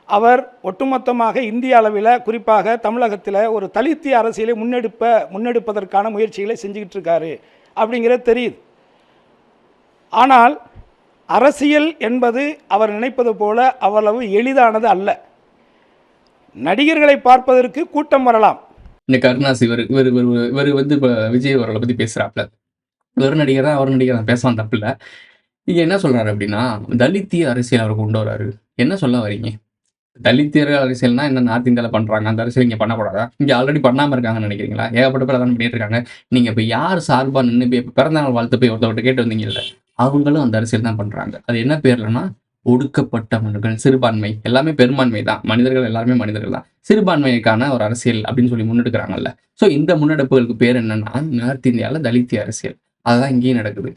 அவர் ஒட்டுமொத்தமாக இந்திய அளவில், குறிப்பாக தமிழகத்தில் ஒரு தலித்திய அரசியலை முன்னெடுப்பதற்கான முயற்சிகளை செஞ்சுக்கிட்டு இருக்காரு அப்படிங்கிறது தெரியுது. ஆனால் அரசியல் என்பது அவர் நினைப்பது போல அவ்வளவு எளிதானது அல்ல. நடிகர்களை பார்ப்பதற்கு கூட்டம் வரலாம். இந்த கருணாஸ் இவர் வந்து இப்போ விஜய் அவர்களை பத்தி பேசுறாப்ல. இவர் நடிகர் தான், அவர் நடிகர் தான், பேசலாம் தப்பில்ல. இங்க என்ன சொல்றாரு அப்படின்னா, தலித்திய அரசியல் அவர் கொண்டு வராரு. என்ன சொல்ல வரீங்க? தலித்தியர் அரசியல்னா என்ன நார்த் இந்தியாவில் பண்ணுறாங்க, அந்த அரசியல் இங்கே பண்ணக்கூடாதா? இங்கே ஆல்ரெடி பண்ணாமல் இருக்காங்கன்னு நினைக்கிறீங்களா? ஏகப்பட்ட பேர் அதான் பண்ணிட்டு இருக்காங்க. நீங்கள் இப்போ யார் சார்பாக நின்று போய் இப்போ பிறந்தநாள் வாழ்த்து போய் ஒருத்தவர்கிட்ட கேட்டு வந்தீங்கல்ல, அவங்களும் அந்த அரசியல் தான் பண்ணுறாங்க. அது என்ன பேர்லன்னா ஒடுக்கப்பட்டவர்கள், சிறுபான்மை, எல்லாமே பெரும்பான்மை தான். மனிதர்கள் எல்லாருமே மனிதர்கள் தான். சிறுபான்மைக்கான ஒரு அரசியல் அப்படின்னு சொல்லி முன்னெடுக்கிறாங்கல்ல. ஸோ இந்த முன்னெடுப்புகளுக்கு பேர் என்னன்னா நார்த் இந்தியாவில் தலித்திய அரசியல். அதுதான் இங்கேயும் நடக்குது.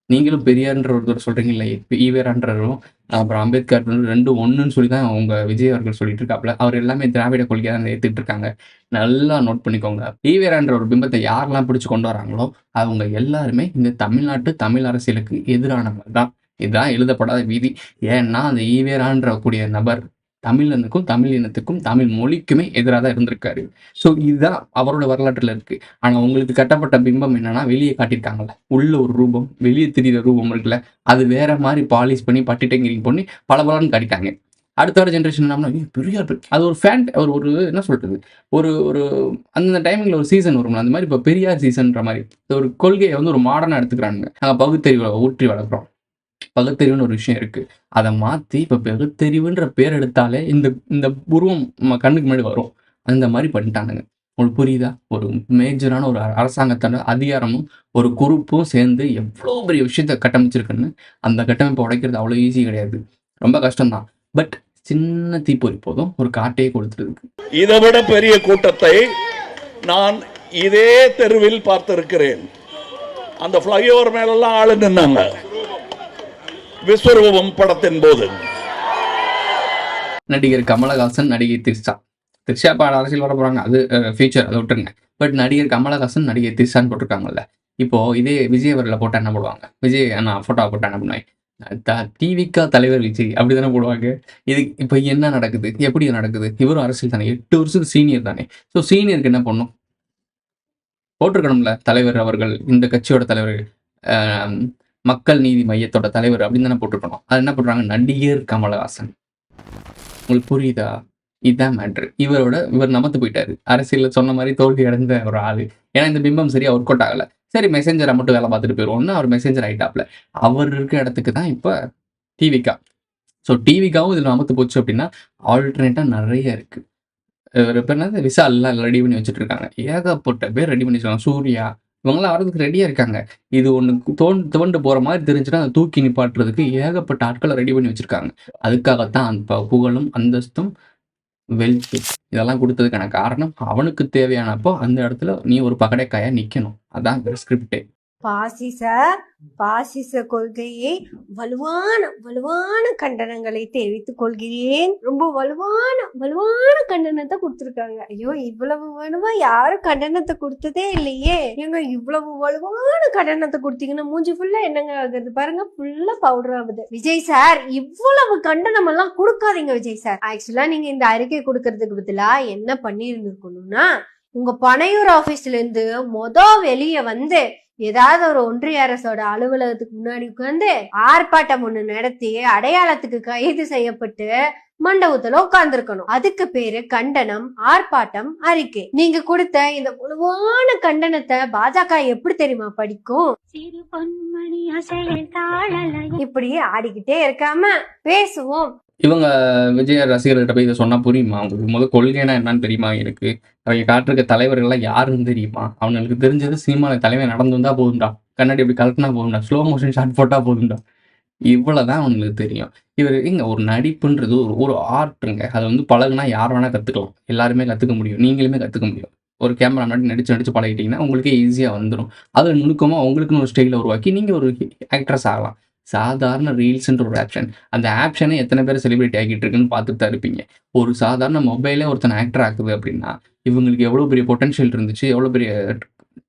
நீங்களும் பெரியார்ன்ற ஒருத்தர் சொல்றீங்கல்ல, ஈவேரான்றரும் அப்புறம் அம்பேத்கர் 2 ஒண்ணுன்னு சொல்லி தான் அவங்க விஜய் அவர்கள் சொல்லிட்டு இருக்காப்புல. அவர் எல்லாமே திராவிட கொள்கையை தான் ஏத்துட்டு இருக்காங்க. நல்லா நோட் பண்ணிக்கோங்க. ஈவேரான்ற ஒரு பிம்பத்தை யாரெல்லாம் பிடிச்சு கொண்டு வராங்களோ அவங்க எல்லாருமே இந்த தமிழ்நாட்டு தமிழ் அரசியலுக்கு எதிரானவங்க தான். இதுதான் எழுதப்படாத விதி. ஏன்னா அந்த ஈவேரான்ற கூடிய நபர் தமிழனுக்கும் தமிழ் இனத்துக்கும் தமிழ் மொழிக்குமே எதிராக தான் இருந்திருக்காரு. ஸோ இதுதான் அவரோட வரலாற்றுல இருக்கு. ஆனா உங்களுக்கு கட்டப்பட்ட பிம்பம் என்னன்னா வெளியே காட்டியிருக்காங்கல்ல, உள்ள ஒரு ரூபம், வெளியே தெரியுற ரூபம் இருக்குல்ல, அது வேற மாதிரி பாலிஷ் பண்ணி பட்டி டெங்கிரிங் பண்ணி பலபலன்னு காட்டிட்டாங்க. அடுத்த வர ஜென்ரேஷன் என்னன்னா பெரிய அது ஒரு ஃபேன் ஒரு என்ன சொல்றது, ஒரு ஒரு அந்த டைமிங்ல ஒரு சீசன் வரும்ல, அந்த மாதிரி இப்போ பெரியார் சீசன்ற மாதிரி ஒரு கொள்கையை வந்து ஒரு மாடர்னா எடுத்துக்கிறாங்க. நாங்கள் பகுத்தறிவை ஊற்றி வளர்க்குறோம். பகுத்தறிவுன்னு ஒரு விஷயம் இருக்கு. அதை மாற்றி இப்போ பகுத்தறிவுன்ற பேர் எடுத்தாலே இந்த இந்த உருவம் கண்ணுக்கு முன்னாடி வரும். அந்த மாதிரி பண்ணிட்டானுங்க. உங்களுக்கு புரியுதா? ஒரு மேஜரான ஒரு அரசாங்கத்தோட அதிகாரமும் ஒரு குரூப்பும் சேர்ந்து எவ்வளோ பெரிய விஷயத்த கட்டமைச்சிருக்குன்னு. அந்த கட்டமைப்பை உடைக்கிறது அவ்வளோ ஈஸி கிடையாது, ரொம்ப கஷ்டம்தான். பட் சின்ன தீப்பொறி போதும் ஒரு காட்டையே கொடுத்துருக்கு. இதை விட பெரிய கூட்டத்தை நான் இதே தெருவில் பார்த்திருக்கிறேன். அந்த ஃப்ளைஓவர் மேலெல்லாம் ஆளு நின்னாங்க விஸ்வரூபம் படத்தின் போது. நடிகர் கமலஹாசன், நடிகை திரிஷா பாட அரசியல் வர போறாங்க, அது ஃபியூச்சர், அதை விட்டுருங்க. பட் நடிகர் கமலஹாசன், நடிகை திரிஷான்னு போட்டிருக்காங்கல்ல. இப்போ இதே விஜய் அவர்களை போட்டா என்ன போடுவாங்க? விஜய் நான் போட்டோ போட்டா என்ன பண்ணுவேன்? டிவிக்கா தலைவர் விஜய் அப்படி தானே போடுவாங்க. இது இப்போ என்ன நடக்குது, எப்படி நடக்குது? இவரும் அரசியல் தானே, 8 வருஷத்துக்கு சீனியர் தானே. ஸோ சீனியருக்கு என்ன பண்ணும்? போட்டிருக்கணும்ல, தலைவர் அவர்கள், இந்த கட்சியோட தலைவர், மக்கள் நீதி மையத்தோட தலைவர் அப்படின்னு தானே போட்டிருக்கணும். அது என்ன பண்றாங்க? நடிகர் கமலஹாசன். உங்களுக்கு புரியுதா? இதுதான் மேட்ரு. இவர் நமத்து போயிட்டாரு. அரசியலில் சொன்ன மாதிரி தோல்வி அடைந்த ஒரு ஆளு. ஏன்னா இந்த பிம்பம் சரியா ஒர்க் அவுட் ஆகல. சரி மெசேஞ்சரை மட்டும் வேலை பார்த்துட்டு போயிடுவோம்னா அவர் மெசேஞ்சர் ஆயிட்டாப்ல. அவர் இருக்க இடத்துக்கு தான் இப்போ டிவிக்கா. ஸோ டிவிக்காவும் இதில் நமத்து போச்சு அப்படின்னா ஆல்டர்னேட்டாக நிறைய இருக்கு. ஒரு பேர் என்னது விசால்லாம் ரெடி பண்ணி வச்சுட்டு இருக்காங்க. ஏகப்பட்ட பேர் ரெடி பண்ணி வச்சுருக்காங்க. சூர்யா இவங்களாம் வரதுக்கு ரெடியாக இருக்காங்க. இது ஒன்று தோண்டு போகிற மாதிரி தெரிஞ்சுன்னா அதை தூக்கி நிப்பாட்டுறதுக்கு ஏகப்பட்ட ஆட்களை ரெடி பண்ணி வச்சுருக்காங்க. அதுக்காகத்தான் அந்த புகழும் அந்தஸ்தும் வெல்த் இதெல்லாம் கொடுத்ததுக்கான காரணம் அவனுக்கு தேவையானப்போ அந்த இடத்துல நீ ஒரு பகடைக்காயாக நிற்கணும். அதான் ஸ்கிரிப்டே. பாசிச கொள்கையை வலுவான கண்டனங்களை தெரிவித்துக் கொள்கிறேன். ரொம்ப வலுவான கண்டனத்தை கொடுத்திருக்காங்க. ஐயோ, இவ்வளவு வலுவா யாரும் கண்டனத்தை கொடுத்ததே இல்லையே. ஏங்க இவ்வளவு வலுவான கண்டனத்தை கொடுத்தீங்கன்னா மூஞ்சி ஃபுல்லா என்னங்க ஆகுது பாருங்க, ஃபுல்லா பவுடர் ஆகுது. விஜய் சார், இவ்வளவு கண்டனம் எல்லாம் கொடுக்காதீங்க விஜய் சார். ஆக்சுவலா நீங்க இந்த அறிக்கை கொடுக்கறதுக்கு பதிலா என்ன பண்ணி இருந்திருக்கணும்னா, உங்க பனையூர் ஆபீஸ்ல இருந்து வெளியே வந்து ஏதாவது ஒரு ஒன்றிய அரசோட அலுவலகத்துக்கு முன்னாடி உட்கார்ந்து ஆர்ப்பாட்டம் ஒண்ணு நடத்தி அடையாளத்துக்கு கைது செய்யப்பட்டு மண்டபத்துல உட்கார்ந்து இருக்கணும். அதுக்கு பேரு கண்டனம், ஆர்ப்பாட்டம், அறிக்கை. நீங்க கொடுத்த இந்த முழுவான கண்டனத்தை பாஜக எப்படி தெரியுமா படிக்கும்? இப்படி ஆடிக்கிட்டே இருக்காம பேசுவோம். இவங்க விஜய் ரசிகர்கள்ட்ட போய் இதை சொன்னா புரியுமா? அவங்களுக்கு கொள்கைனா என்னன்னு தெரியுமா? எனக்கு அவங்க காட்டிருக்க தலைவர்கள்லாம் யாருன்னு தெரியுமா? அவனுக்கு தெரிஞ்சது சினிமாவில் தலைமை நடந்து வந்தா போதும்டா, கண்ணாடி இப்படி கலட்டினா போதும்டா, ஸ்லோ மோஷன் ஷாட் போட்டா போதும்டா, இவ்வளவுதான் அவனுக்கு தெரியும். இவர் இங்க ஒரு நடிப்புன்றது ஒரு ஆர்ட்ங்க. அதை வந்து பழகுனா யார் வேணா கத்துக்கலாம், எல்லாருமே கத்துக்க முடியும், நீங்களுமே கத்துக்க முடியும். ஒரு கேமரா முன்னாடி நடிச்சு பழகிட்டீங்கன்னா உங்களுக்கே ஈஸியா வந்துடும். அது நுணுக்கமா உங்களுக்குன்னு ஒரு ஸ்டைல உருவாக்கி நீங்க ஒரு ஆக்ட்ரஸ் ஆகலாம். சாதாரண ரீல்ஸ்ன்ற ஒரு ஆப்ஷன், அந்த ஆப்ஷனை எத்தனை பேர் செலிபிரிட்டி ஆகிட்டு இருக்குன்னு பார்த்துட்டு தான் இருப்பீங்க. ஒரு சாதாரண மொபைலே ஒருத்தனை ஆக்டர் ஆக்குது அப்படின்னா இவங்களுக்கு எவ்வளோ பெரிய பொட்டன்ஷியல் இருந்துச்சு, எவ்வளோ பெரிய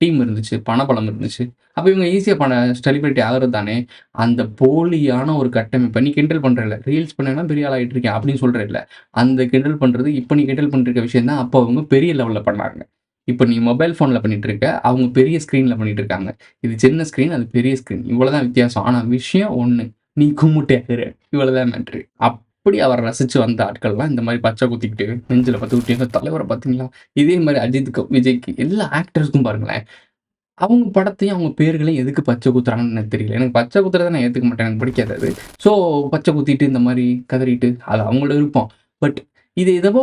டீம் இருந்துச்சு, பணபலம் இருந்துச்சு. அப்போ இவங்க ஈஸியாக செலிபிரிட்டி ஆகிறது தானே. அந்த போலியான ஒரு கட்டமைப்பை நீ கிண்டல் பண்ணுறல, ரீல்ஸ் பண்ணா பெரிய ஆள் ஆகிட்டு இருக்கேன் அப்படின்னு சொல்கிறதில்ல, அந்த கிண்டல் பண்ணுறது இப்போ நீ கிண்டல் பண்ணிருக்க விஷயம் தான் அப்போ அவங்க பெரிய லெவலில் பண்ணாங்க. இப்போ நீ மொபைல் ஃபோனில் பண்ணிட்டு இருக்க, அவங்க பெரிய ஸ்க்ரீனில் பண்ணிட்டு இருக்காங்க. இது சின்ன ஸ்க்ரீன், அது பெரிய ஸ்க்ரீன், இவ்வளோதான் வித்தியாசம். ஆனால் விஷயம் ஒன்று, நீ கும்பிட்டே ஆகுற, இவ்வளோதான் மேட்ரு. அப்படி அவர் ரசித்து வந்த ஆட்கள்லாம் இந்த மாதிரி பச்சை குத்திக்கிட்டு நெஞ்சில் பார்த்துக்கிட்டு தலைவரை பார்த்தீங்களா? இதே மாதிரி அஜித்துக்கு, விஜய்க்கு, எல்லா ஆக்டர்ஸ்க்கும் பாருங்களேன், அவங்க படத்தையும் அவங்க பேர்களையும் எதுக்கு பச்சை குத்துறாங்கன்னு எனக்கு தெரியல. எனக்கு பச்சை குத்துறதை நான் ஏற்றுக்க மாட்டேன், எனக்கு பிடிக்காது அது. ஸோ பச்சை குத்திட்டு இந்த மாதிரி கதறிட்டு அது அவங்களோட விருப்பம். பட் இது என்னவோ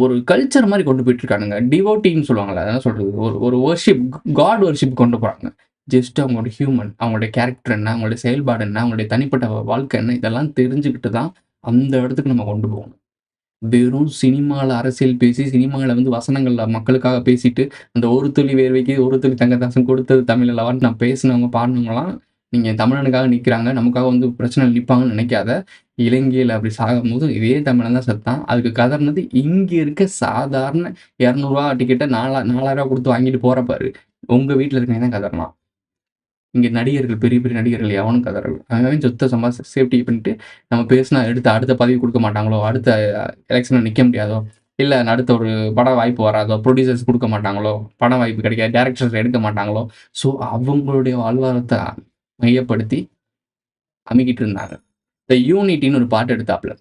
ஒரு கல்ச்சர் மாரி கொண்டு போயிட்டுருக்கானுங்க. டிவோட்டின்னு சொல்லுவாங்கல்ல. அதான் சொல்றது. ஒரு ஒரு வொர்ஷிப் காட் வொர்ஷிப் கொண்டு போறாங்க. ஜஸ்ட் அவங்களோட ஹியூமன், அவங்களுடைய கேரக்டர் என்ன, அவங்களுடைய செயல்பாடு என்ன, அவங்களுடைய தனிப்பட்ட வாழ்க்கை என்ன, இதெல்லாம் தெரிஞ்சுக்கிட்டு தான் அந்த இடத்துக்கு நம்ம கொண்டு போகணும். வெறும் சினிமால அரசியல் பேசி, சினிமால வசனங்கள்ல மக்களுக்காக பேசிட்டு, அந்த "ஒரு துளி வேர்வைக்கு ஒரு துளி தங்கதாசன் கொடுத்தது தமிழ் அல்லவான்னு" நான் பேசினவங்க, பாடுனவங்கலாம், நீங்க தமிழனுக்காக நிக்கிறாங்க, நமக்காக பிரச்சனையில நிப்பாங்கன்னு நினைக்காத. இலங்கையில அப்படி சாகும்போது இதே தமிழன் தான் செத்தான். அதுக்கு கதறினது இங்க இருக்க சாதாரண ரூ. 200 டிக்கெட்ட 4000 குடுத்து வாங்கிட்டு போற பாரு. உங்க வீட்ல இருக்கவன் தான் கதறலாம். இங்க நடிகர்கள், பெரிய பெரிய நடிகர்கள் எவனும் கதறல. அவன் சொத்த சேஃப்டி பண்ணிட்டு, நம்ம பேசினா அடுத்த பதவி குடுக்க மாட்டாங்களோ, அடுத்த எலக்ஷன்ல நிக்க முடியாதோ, இல்ல அடுத்த ஒரு பட வாய்ப்பு வராதோ, புரொடியூசர்ஸ் குடுக்க மாட்டாங்களோ, பட வாய்ப்பு கிடைக்காது, டைரக்டர்ஸ் எடுக்க மாட்டாங்களோ, ஸோ அவங்களுடைய வாழ்வாதாரத்த மையப்படுத்தி அமுக்கிட்டு இருந்தாங்க. இந்த யூனிட்டின்னு ஒரு பாட்டு எடுத்தாப்ல.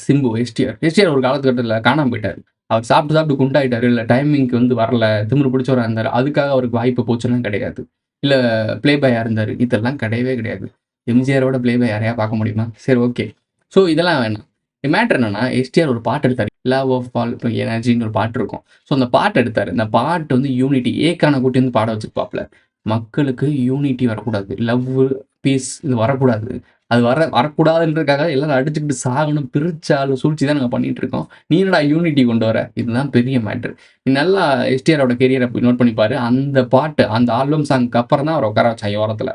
சிம்பு, எஸ்டிஆர் ஒரு காலகட்டத்தில காணாம போயிட்டாரு. அவர் சாப்பிட்டு குண்டாயிட்டாரு. இல்ல டைமிங்க்கு வரல. திமிரு பிடிச்சவரா இருந்தாரு. அதுக்காக அவருக்கு வாய்ப்பு போச்சுலாம் கிடையாது. இல்ல ப்ளே பாயா இருந்தாரு. இதெல்லாம் கிடையவே கிடையாது. எம்ஜிஆரோட ப்ளே பாய் யாரையா பார்க்க முடியுமா? சரி, ஓகே. ஸோ இதெல்லாம் வேணாம். மேட்டர் என்னன்னா, எஸ்டிஆர் ஒரு பாட்டு எடுத்தாரு. லவ் ஆஃப் ஆல் எனர்ஜின்னு ஒரு பாட்டு இருக்கும். ஸோ அந்த பாட்டு எடுத்தாரு. அந்த பாட்டு யூனிட்டி ஏக்கான கூட்டி பாட வச்சிருப்பாப்ல. மக்களுக்கு யூனிட்டி வரக்கூடாது. லவ்வு, பீஸ் இது வரக்கூடாது. அது வரக்கூடாதுன்றதுக்காக எல்லாரும் அடிச்சுக்கிட்டு சாகணும், பிரிச்சாலும் சூழ்ச்சி தான் நாங்க பண்ணிட்டு இருக்கோம். நீ என்னடா யூனிட்டி கொண்டு வர? இதுதான் பெரிய மேட்டர். நீ நல்லா எஸ்டிஆரோட கெரியரை நோட் பண்ணி பாரு. அந்த பாட்டு, அந்த ஆல்பம் சாங்க்கு அப்புறம் தான் அவர உட்கார வச்சாங்க ஓரத்துல.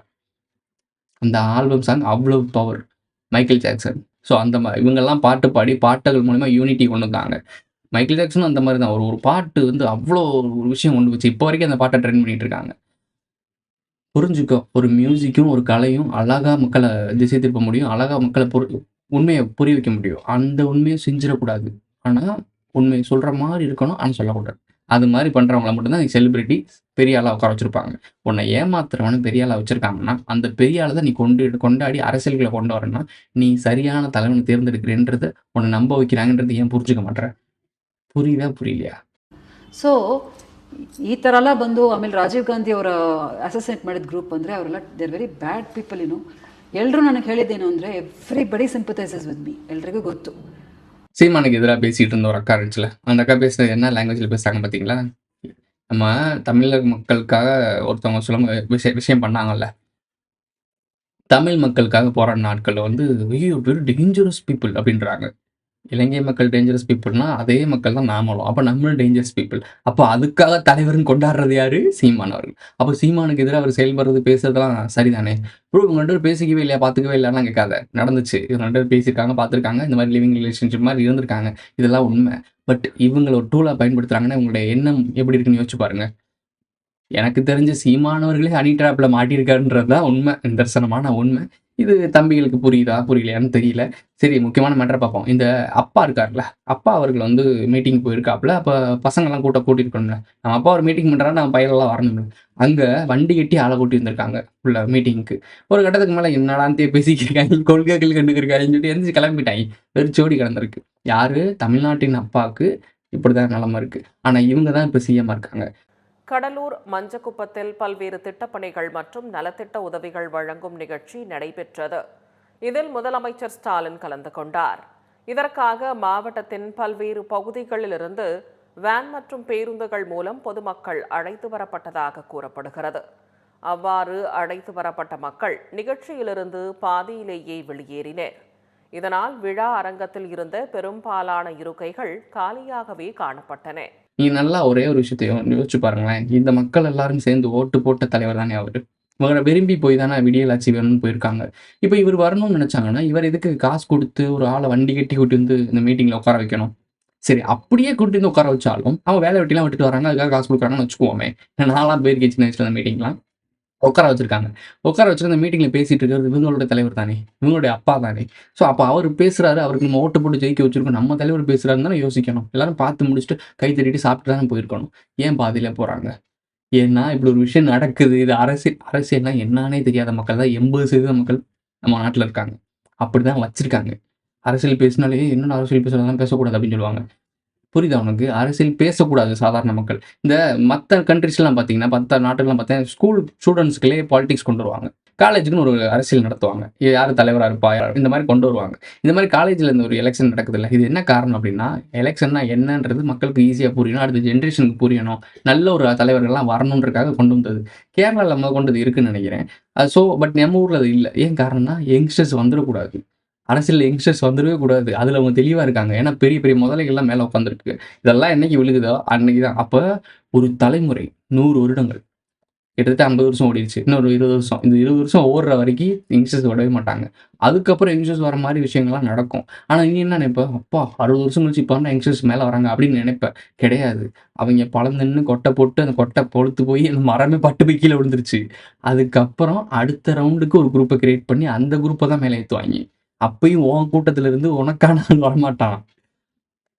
அந்த ஆல்பம் சாங் அவ்வளவு பவர். Michael Jackson. ஸோ அந்த இவங்கெல்லாம் பாட்டு பாடி, பாட்டுகள் மூலியமா யூனிட்டி கொண்டு வந்தாங்க. மைக்கேல் ஜாக்சனும் அந்த மாரி தான். ஒரு பாட்டு அவ்வளோ ஒரு விஷயம் கொண்டு போச்சு. இப்போ வரைக்கும் அந்த பாட்ட ட்ரெண்ட் பண்ணிட்டு இருக்காங்க. புரிஞ்சுக்கோ. ஒரு மியூசிக்கும், ஒரு கலையும் அழகா மக்கள திசை திருப்ப முடியும். அழகா மக்கள உண்மைய புரிய வைக்க முடியும். அந்த உண்மைய செஞ்சிடக்கூடாது. ஆனா, உண்மைய சொல்ற மாரி இருக்கணும். ஆனா சொல்லக்கூடாது. அது மாரி பண்றவங்கள மட்டும் தான் செலிபிரிட்டி பெரிய ஆளா உட்கார வச்சிருப்பாங்க. உன்னை ஏமாத்துறவன பெரிய ஆளா வச்சிருக்காங்கன்னா, அந்த பெரிய ஆள தான் நீ கொண்டாடி அரசியலுக்குள்ள கொண்டு வரேன்னா, நீ சரியான தலைவன தேர்ந்தெடுக்கிறேன்றத உன்னை நம்ப வைக்கிறாங்கன்றத ஏன் புரிஞ்சுக்க மாட்ற? புரியுதா? புரியலையா? ಸೊ ಈ ಥರ ಎಲ್ಲ ಬಂದು ಆಮೇಲೆ ರಾಜೀವ್ ಗಾಂಧಿ ಅವರ ಅಸೋಸಿಯೇಟ್ ಮಾಡಿದ ಗ್ರೂಪ್ ಅಂದರೆ ಅವರೆಲ್ಲ they are very bad people. ಎಲ್ಲರೂ ನನಗೆ ಹೇಳಿದ್ದೇನು ಅಂದರೆ ಎವ್ರಿಬಡಿ ಸಿಂಪತೈಸಸ್ ವಿತ್ ಮೀ. ಎಲ್ರಿಗೂ ಗೊತ್ತು. சீமானுக்கு எதிரா பேசிட்டு இருந்த ஒரு அக்கா இருந்துச்சுல. அந்த அக்கா பேசுனது என்ன லாங்குவேஜ்ல பேசுறாங்க பார்த்தீங்களா? நம்ம தமிழக மக்களுக்காக ஒருத்தவங்க விஷயம் பண்ணாங்கல்ல. தமிழ் மக்களுக்காக போராடின ஆட்கள் ஐயோ வெரி டேஞ்சரஸ் பீப்புள் அப்படின்றாங்க. இலங்கை மக்கள் டேஞ்சரஸ் பீப்புள்னா அதே மக்கள் தான் நாமளும். அப்ப நம்மளும் டேஞ்சரஸ் பீப்புள். அப்போ அதுக்காக தலைவர்னு கொண்டாடுறது யாரு? சீமான் அவர்கள். அப்போ சீமானுக்கு எதிரா அவர் செயல்படுறது, பேசுறதெல்லாம் சரிதானே? ப்ரோ இவங்க 2 பேரும் பேசிக்கவே இல்லையா, பார்த்துக்கவே இல்லையாலாம் கேட்காத. நடந்துச்சு. இவங்க 2 பேரும் பேசியிருக்காங்க, பார்த்துருக்காங்க. இந்த மாதிரி லிவிங் ரிலேஷன்ஷிப் மாதிரி இருந்திருக்காங்க. இதெல்லாம் உண்மை. பட் இவங்கள ஒரு டூலா பயன்படுத்துறாங்கன்னா இவங்களுடைய எண்ணம் எப்படி இருக்குன்னு யோசிச்சு பாருங்க. எனக்கு தெரிஞ்ச சீமானவர்களே ஹனி ட்ராப்ல மாட்டியிருக்காருன்றது தான் உண்மை. நிதர்சனமான உண்மை. இது தம்பிகளுக்கு புரியுதா, புரியலையான்னு தெரியல. சரி, முக்கியமான மேட்டர பார்ப்போம். இந்த அப்பா இருக்கார்ல, அப்பா அவர்கள் மீட்டிங் போயிருக்காப்ல. அப்ப பசங்கள்லாம் கூட்டியிருக்கணும்ல. நம்ம அப்பா ஒரு மீட்டிங் பண்றாருன்னா நம்ம பையன்லாம் வரணும்ல. அங்க வண்டி கட்டி ஆள கூட்டி வந்திருக்காங்க உள்ள மீட்டிங்க்கு. ஒரு கட்டத்துக்கு மேல என்னடான்ட்டே பேசிக்கிருக்காங்க, கொள்கைகள் கண்டுக்கிருக்காங்கன்னு சொல்லிட்டு எந்திரிச்சு கிளம்பிட்டாங்க. வெறிச்சோடி கிடந்திருக்கு. யாரு? தமிழ்நாட்டின் அப்பாவுக்கு இப்படிதான் நிலைமை இருக்கு. ஆனா இவங்க தான் இப்ப சிஎம்மா இருக்காங்க. கடலூர் மஞ்சக்குப்பத்தில் பல்வேறு திட்டப்பணிகள் மற்றும் நலத்திட்ட உதவிகள் வழங்கும் நிகழ்ச்சி நடைபெற்றது. இதில் முதலமைச்சர் ஸ்டாலின் கலந்து கொண்டார். இதற்காக மாவட்டத்தின் பல்வேறு பகுதிகளிலிருந்து வேன் மற்றும் பேருந்துகள் மூலம் பொதுமக்கள் அழைத்து வரப்பட்டதாக கூறப்படுகிறது. அவ்வாறு அழைத்து வரப்பட்ட மக்கள் நிகழ்ச்சியிலிருந்து பாதியிலேயே வெளியேறினர். இதனால் விழா அரங்கத்தில் இருந்த பெரும்பாலான இருக்கைகள் காலியாகவே காணப்பட்டன. நீ நல்லா ஒரே ஒரு விஷயத்தை யோசிச்சு பாருங்களேன். இந்த மக்கள் எல்லாரும் சேர்ந்து ஓட்டு போட்ட தலைவர் தானே அவரு. இவரை விரும்பி போய் தானே விடியலாட்சி வேணும்னு போயிருக்காங்க. இப்போ இவர் வரணும்னு நினைச்சாங்கன்னா இவர் எதுக்கு காசு கொடுத்து ஒரு ஆளை வண்டி கட்டி கூட்டி இந்த மீட்டிங்ல உட்கார வைக்கணும்? சரி, அப்படியே கூட்டி உட்கார வச்சாலும் அவங்க வேலை வெட்டிலாம் விட்டுட்டு வராங்க, அதுக்காக காசு கொடுக்குறாங்கன்னு வச்சுக்குவோமே. நான்லாம் போயிருக்கேன் சின்ன வயசுல அந்த மீட்டிங்லாம். உட்கார வச்சிருக்காங்க. உட்கார வச்சுட்டு அந்த மீட்டிங்ல பேசிட்டு இருக்கிறது இவங்களோட தலைவர் தானே, இவங்களுடைய அப்பா தானே. ஸோ அப்போ அவர் பேசுறாரு, அவருக்கு நம்ம ஓட்டு போட்டு ஜெயிக்க வச்சிருக்கோம், நம்ம தலைவர் பேசுறாருன்னு தானே யோசிக்கணும். எல்லாரும் பார்த்து முடிச்சுட்டு கை தட்டிட்டு சாப்பிட்டு தானே போயிருக்கணும். ஏன் பாதியில போறாங்க? ஏன்னா இப்படி ஒரு விஷயம் நடக்குது. இது அரசியல்னா என்னானே தெரியாத மக்கள் தான் 80% மக்கள் நம்ம நாட்டில் இருக்காங்க. அப்படிதான் வச்சிருக்காங்க. அரசியல் பேசினாலே என்னென்ன அரசியல் பேசுறதெல்லாம் பேசக்கூடாது அப்படின்னு சொல்லுவாங்க. புரியுதா உனக்கு? அரசியல் பேசக்கூடாது சாதாரண மக்கள். இந்த மற்ற கண்ட்ரிஸ்லாம் பார்த்தீங்கன்னா, மற்ற நாட்டுலாம் பார்த்தீங்கன்னா, ஸ்கூல் ஸ்டூடெண்ட்ஸ்க்குள்ளே பாலிடிக்ஸ் கொண்டு வருவாங்க. காலேஜுக்குன்னு ஒரு அரசியல் நடத்துவாங்க. யார் தலைவரா இருப்பா? இந்த மாரி கொண்டு வருவாங்க. இந்த மாரி காலேஜ்ல இந்த ஒரு எலக்ஷன் நடக்குதுல்ல. இது என்ன காரணம் அப்டின்னா, எலக்ஷன்னா என்னன்றது மக்களுக்கு ஈஸியா புரியணும். அடுத்த ஜெனரேஷனுக்கு புரியணும். நல்ல ஒரு தலைவர்கள்லாம் வரணுன்றதுக்காக கொண்டு வந்தது. கேரளால முதற்கொண்டு இது இருக்குன்னு நெனைக்கிறேன். பட் நம்ம ஊர்ல அது இல்ல. ஏன் காரணம்னா, யங்ஸ்டர்ஸ் வந்துரக்கூடாது. அரசியல்ல யங்ஸ்டர்ஸ் வந்துரவே கூடாது. அதுல அவங்க தெளிவா இருக்காங்க. ஏன்னா பெரிய பெரிய முதலைகள்லாம் மேல உட்கார்ந்திருக்கு. இதெல்லாம் என்னைக்கு விழுகுதோ அன்னைக்கு தான். அப்ப ஒரு தலைமுறை 100 வருடங்கள் கிட்டத்தட்ட 50 வருஷம் ஓடிடுச்சு. இன்னொரு 20 வருஷம். இந்த 20 வருஷம் ஓடுற வரைக்கும் யங்ஸ்டர்ஸ் விடவே மாட்டாங்க. அதுக்கப்புறம் யங்ஸ்டர்ஸ் வர மாரி விஷயங்கள்லாம் நடக்கும். ஆனா நீ என்ன நினைப்ப? அப்பா 60 வருஷம் கழிச்சு இப்ப தான்டா யங்ஸ்டர்ஸ் மேல வராங்க அப்படின்னு நினைப்ப. கிடையாது. அவைங்க பழந்துன்னு கொட்டை போட்டு அந்த கொட்டை பொழுத்து போய் அந்த மரமே பட்டு போய் கீழ விழுந்துருச்சு. அதுக்கப்புறம் அடுத்த ரவுண்டுக்கு ஒரு குரூப்ப கிரியேட் பண்ணி அந்த குரூப்ப தான் மேல ஏத்துவாய்ங்க. அப்பயும் உன் கூட்டத்துல இருந்து உனக்கான ஆள் வரமாட்டான்.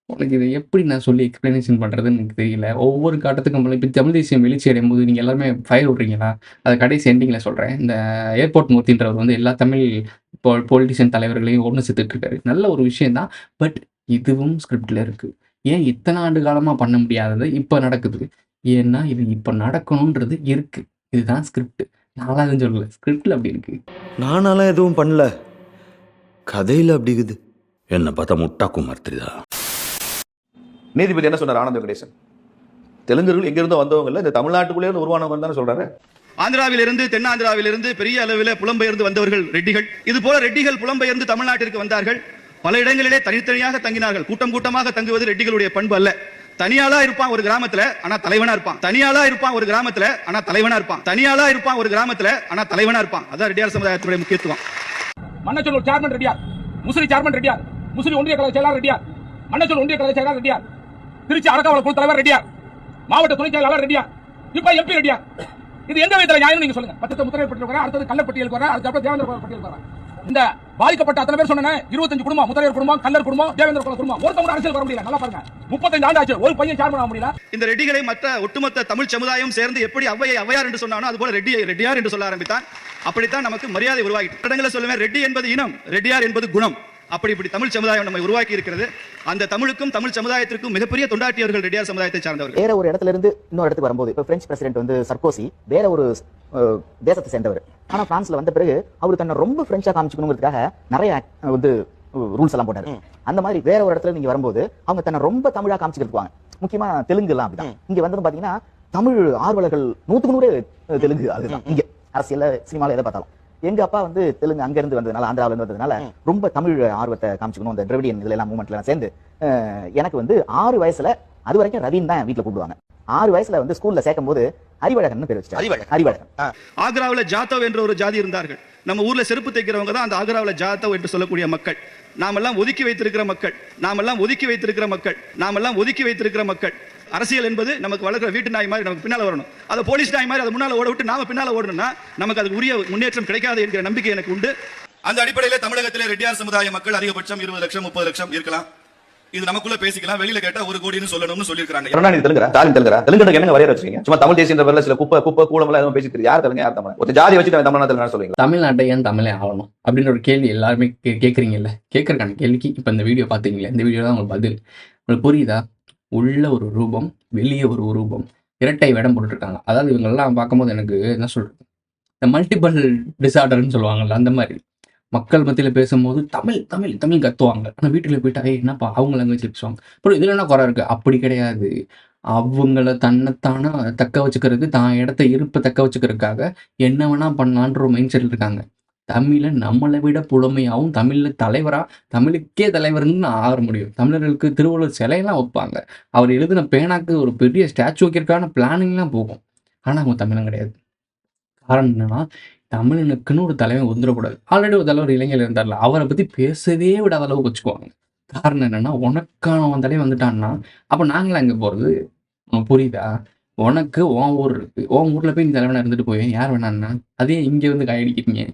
உனக்கு இத எப்படி நான் சொல்லி எக்ஸ்ப்ளனேஷன் பண்றதுன்னு எனக்கு தெரியல. ஒவ்வொரு கட்டத்துக்கும் இப்ப தமிழ் தேசியம் எழுச்சி அடையும்போது நீங்க எல்லாருமே ஃபயர் விடுறீங்களா? அத கடைசி எண்டிங்ல சொல்றேன். இந்த ஏர்போர்ட் மூர்த்தின்றவர் வந்து எல்லா தமிழ் பொலிட்டிஷியன் தலைவர்களையும் ஒண்ணு சேர்த்துட்டு இருக்காரு. நல்ல ஒரு விஷயம் தான். பட் இதுவும் ஸ்கிரிப்ட்ல இருக்கு. ஏன் இத்தனை ஆண்டு காலமா பண்ண முடியாதது இப்ப நடக்குது? ஏன்னா இது இப்ப நடக்கணும்ன்றது இருக்கு. இதுதான் ஸ்கிரிப்ட். நான்லாம் எதுவும் சொல்லல. ஸ்கிரிப்ட்ல அப்படி இருக்கு. நானாலாம் எதுவும் பண்ணல. கதையில அப்படி இருக்குது. என்ன பார்த்தா முட்டா குமார் தெரியுதா? நீதிபதி என்ன சொன்னார்? ஆனந்த வெங்கடேசன் தெலுங்கர்கள் எங்கிருந்தோ வந்தவங்க இல்ல, இந்த தமிழ்நாட்டுக்குள்ளே இருந்து உருவானவங்க தானே சொல்றாரு. ஆந்திராவிலிருந்து தென்னாந்திராவிலிருந்து பெரிய அளவில் புலம்பெயர்ந்து வந்தவர்கள் ரெட்டிகள். இது போல ரெட்டிகள் புலம்பெயர்ந்து தமிழ்நாட்டிற்கு வந்தார்கள். பல இடங்களிலே தனித்தனியாக தங்கினார்கள். கூட்டம் கூட்டமாக தங்குவது ரெட்டிகளுடைய பண்பு அல்ல. தனியாளா இருப்பான் ஒரு கிராமத்துல, ஆனா தலைவனா இருப்பான். தனியாளா இருப்பான் ஒரு கிராமத்துல, ஆனா தலைவனா இருப்பான். தனியாளா இருப்பான் ஒரு கிராமத்துல, ஆனா தலைவனா இருப்பான். அதான் ரெட்டியார் சமுதாயத்துடைய முக்கியத்துவம். மன்னச்சொல் சேர்மன் ரெட்டியார், முசிறி சேர்மன் ரெட்டியார், முசிறி ஒன்றிய கழக செயலாளர் ரெட்டியார், மன்னச்சொல் ஒன்றிய கழக செயலாளர் ரெட்டியார், திருச்சி அரக்காவல குழு தலைவர் ரெட்டியார், மாவட்ட துணை செயலாளர் ரெட்டியார், இப்ப எம்பி ரெட்டியார். இது எந்த விதத்துல நியாயம் நீங்க சொல்லுங்க. பட்டத்தை முத்திரை பட்டியல், அடுத்தது கல்லர் பட்டியலுக்கு வர, அதுக்கப்புறம் தேவேந்திர பட்டியலுக்கு வர. இந்த பாதிக்கப்பட்ட அத்தனை பேர் சொன்னேன், 25 குடும்பம், முத்திரையர் குடும்பம், கல்லர் குடும்பம், தேவேந்திர குடும்பம், ஒருத்தவங்க அரசியல் வர முடியல. நல்லா பாருங்க, 35 ஆண்டு ஆச்சு, ஒரு பையன் சேர்மன் ஆக முடியல. இந்த ரெட்டிகளை மற்ற ஒட்டுமொத்த தமிழ் சமுதாயம் சேர்ந்து எப்படி அவ்வையார் என்று சொன்னானோ அது போல ரெட்டியார் என்று சொல்ல ஆரம்பித்தான். அப்படித்தான் நமக்கு மரியாதை உருவாகிட்டு. இடங்களை சொல்லுவேன், ரெட்டி என்பது இனம், ரெட்டியார் என்பது குணம். இப்படி தமிழ் சமுதாயம் நம்மை உருவாக்கி இருக்கிறது. அந்த தமிழுக்கும் தமிழ் சமுதாயத்திற்கும் மிகப்பெரிய தொண்டாற்றியவர்கள் ரெட்டியார் சமுதாயத்தை சார்ந்தவர்கள். வேற ஒரு இடத்துல இருந்து இன்னொரு இடத்துக்கு வரும்போது, இப்ப பிரெஞ்சு பிரசிடென்ட் வந்து சர்கோசி வேற ஒரு தேசத்தை சேர்ந்தவர். ஆனா பிரான்ஸ்ல வந்த பிறகு அவர் தன்னை ரொம்ப பிரெஞ்சா காமிச்சுக்கணுங்கிறதுக்காக நிறைய வந்து ரூல்ஸ் எல்லாம் போட்டாரு. அந்த மாதிரி வேற ஒரு இடத்துல நீங்க வரும்போது அவங்க தன்னை ரொம்ப தமிழா காமிச்சுக்கிட்டுவாங்க. முக்கியமா தெலுங்கு எல்லாம் அப்படிதான். இங்க வந்து பாத்தீங்கன்னா தமிழ் ஆர்வலர்கள் 100க்கு 100 தெலுங்கு. அதுதான் இங்க அரசியல் சினிமால எதை பார்த்தாலும். எங்க அப்பா வந்து தெலுங்கு அங்க இருந்து வந்ததுனால, ஆந்திராவில இருந்து வந்ததுனால ரொம்ப தமிழ் ஆர்வத்தை காமிச்சுக்கணும். அந்த திராவிடியன் இதுல எல்லாம் மூவ்மெண்ட்ல எல்லாம் சேர்ந்து எனக்கு வந்து 6 வயசுல, அது வரைக்கும் ரவின்னு தான் வீட்டுல கூப்பிடுவாங்க. 6 வயசுல வந்து ஸ்கூல்ல சேர்க்கும் போது அறிவழகன் பேர் வச்சுட்டாங்க. அறிவழகன். ஆக்ராவில் ஜாதவ் என்ற ஒரு ஜாதி இருந்தார்கள். நம்ம ஊர்ல செருப்பு தைக்கிறவங்க தான் அந்த ஆக்ராவில் ஜாதவ் என்று சொல்லக்கூடிய மக்கள். நாமெல்லாம் ஒதுக்கி வைத்திருக்கிற மக்கள், நாமெல்லாம் ஒதுக்கி வைத்திருக்கிற மக்கள், நாமெல்லாம் ஒதுக்கி வைத்திருக்கிற மக்கள். அரசியல் என்பது நமக்கு வளர்க்கிற வீட்டு நாய் மாதிரி நமக்கு பின்னால வரணும். அதை போலீஸ் நாய் மாதிரி அதை முன்னால ஓட விட்டு நாம பின்னால ஓடணும்னா நமக்கு அதுக்கு உரிய முன்னேற்றம் கிடைக்காது என்கிற நம்பிக்கை எனக்கு உண்டு. அந்த அடிப்படையில் தமிழகத்திலே ரெட்டியார் சமுதாய மக்கள் அதிகபட்சம் 20 லட்சம் 30 லட்சம் இருக்கலாம். இது நமக்குள்ள பேசிக்கலாம். வெளியில கேட்டா 1 கோடின்னு சொல்லணும்னு சொல்லிருக்காங்க. கருணாநிதி தெலுங்கரா, ஸ்டாலின் தெலுங்கரா? தெலுங்கு என்னங்க வரையற வச்சிருக்கீங்க? சும்மா தமிழ் தேசியன்ற பேர்ல சில குப்பை கூலம் எல்லாம் எதுவும் பேசிட்டு யார் தெலுங்கு யார் தமிழ்? ஒரு ஜாதி வச்சுட்டு தமிழ்நாடு தெலுங்கு சொல்றீங்க. தமிழ்நாட்டை ஏன் தமிழே ஆகணும் அப்படின்ற ஒரு கேள்வி எல்லாருமே கேட்குறீங்கல்ல. கேட்கறக்கான கேள்விக்கு இப்ப இந்த வீடியோ பாத்தீங்களே, இந்த வீடியோ தான் உங்களுக்கு பதில். உங்களுக்கு புரியுதா? உள்ள ஒரு ரூபம், வெளியே ஒரு ரூபம், இரட்டை வேடம் போட்டுருக்காங்க. அதாவது இவங்கெல்லாம் பார்க்கும்போது எனக்கு என்ன சொல்றது, இந்த மல்டிபிள் டிசார்டர்னு சொல்லுவாங்கல்ல, அந்த மாதிரி மக்கள் மத்தியில் பேசும்போது தமிழ் தமிழ் தமிழ் கத்துவாங்க. ஆனால் வீட்டுல போயிட்டா என்னப்பா அவங்க லாங்குவேஜ் பேசுவாங்க. அப்புறம் இதுல என்ன குறை இருக்கு? அப்படி கிடையாது. அவங்கள தன்னைத்தானே தக்க வச்சுக்கிறதுக்கு, தான் இடத்த இருப்பை தக்க வச்சுக்கிறதுக்காக என்ன வேணா பண்ணலான்ற ஒரு மைண்ட் செட்டில் இருக்காங்க. தமிழை நம்மளை விட புலமையாகவும், தமிழில் தலைவராக, தமிழுக்கே தலைவர்னு ஆக முடியும். தமிழர்களுக்கு திருவள்ளுவர் சிலையெல்லாம் வைப்பாங்க. அவர் எழுதின பேனாக்கு ஒரு பெரிய ஸ்டாச்சு வைக்கிறதுக்கான பிளானிங்லாம் போகும். ஆனால் அவங்க தமிழன் கிடையாது. காரணம் என்னன்னா, தமிழனுக்குன்னு ஒரு தலைவன் வந்துடக்கூடாது. ஆல்ரெடி ஒரு தலைவர் இளைஞர் இருந்தார்ல, அவரை பற்றி பேசவே விடாத அளவுக்கு வச்சுக்குவாங்க. காரணம் என்னன்னா, உனக்கான அவன் தலைவன் வந்துட்டான்னா அப்போ நாங்களாம் எங்கே போகிறது? உனக்கு புரியுதா? உனக்கு உன் ஊர் இருக்கு, உன் ஊரில் போய் நீ தலைவனாக இருந்துட்டு போவேன், யார் வேணான்னா அதே இங்கே வந்து காயடிக்கிறீங்க.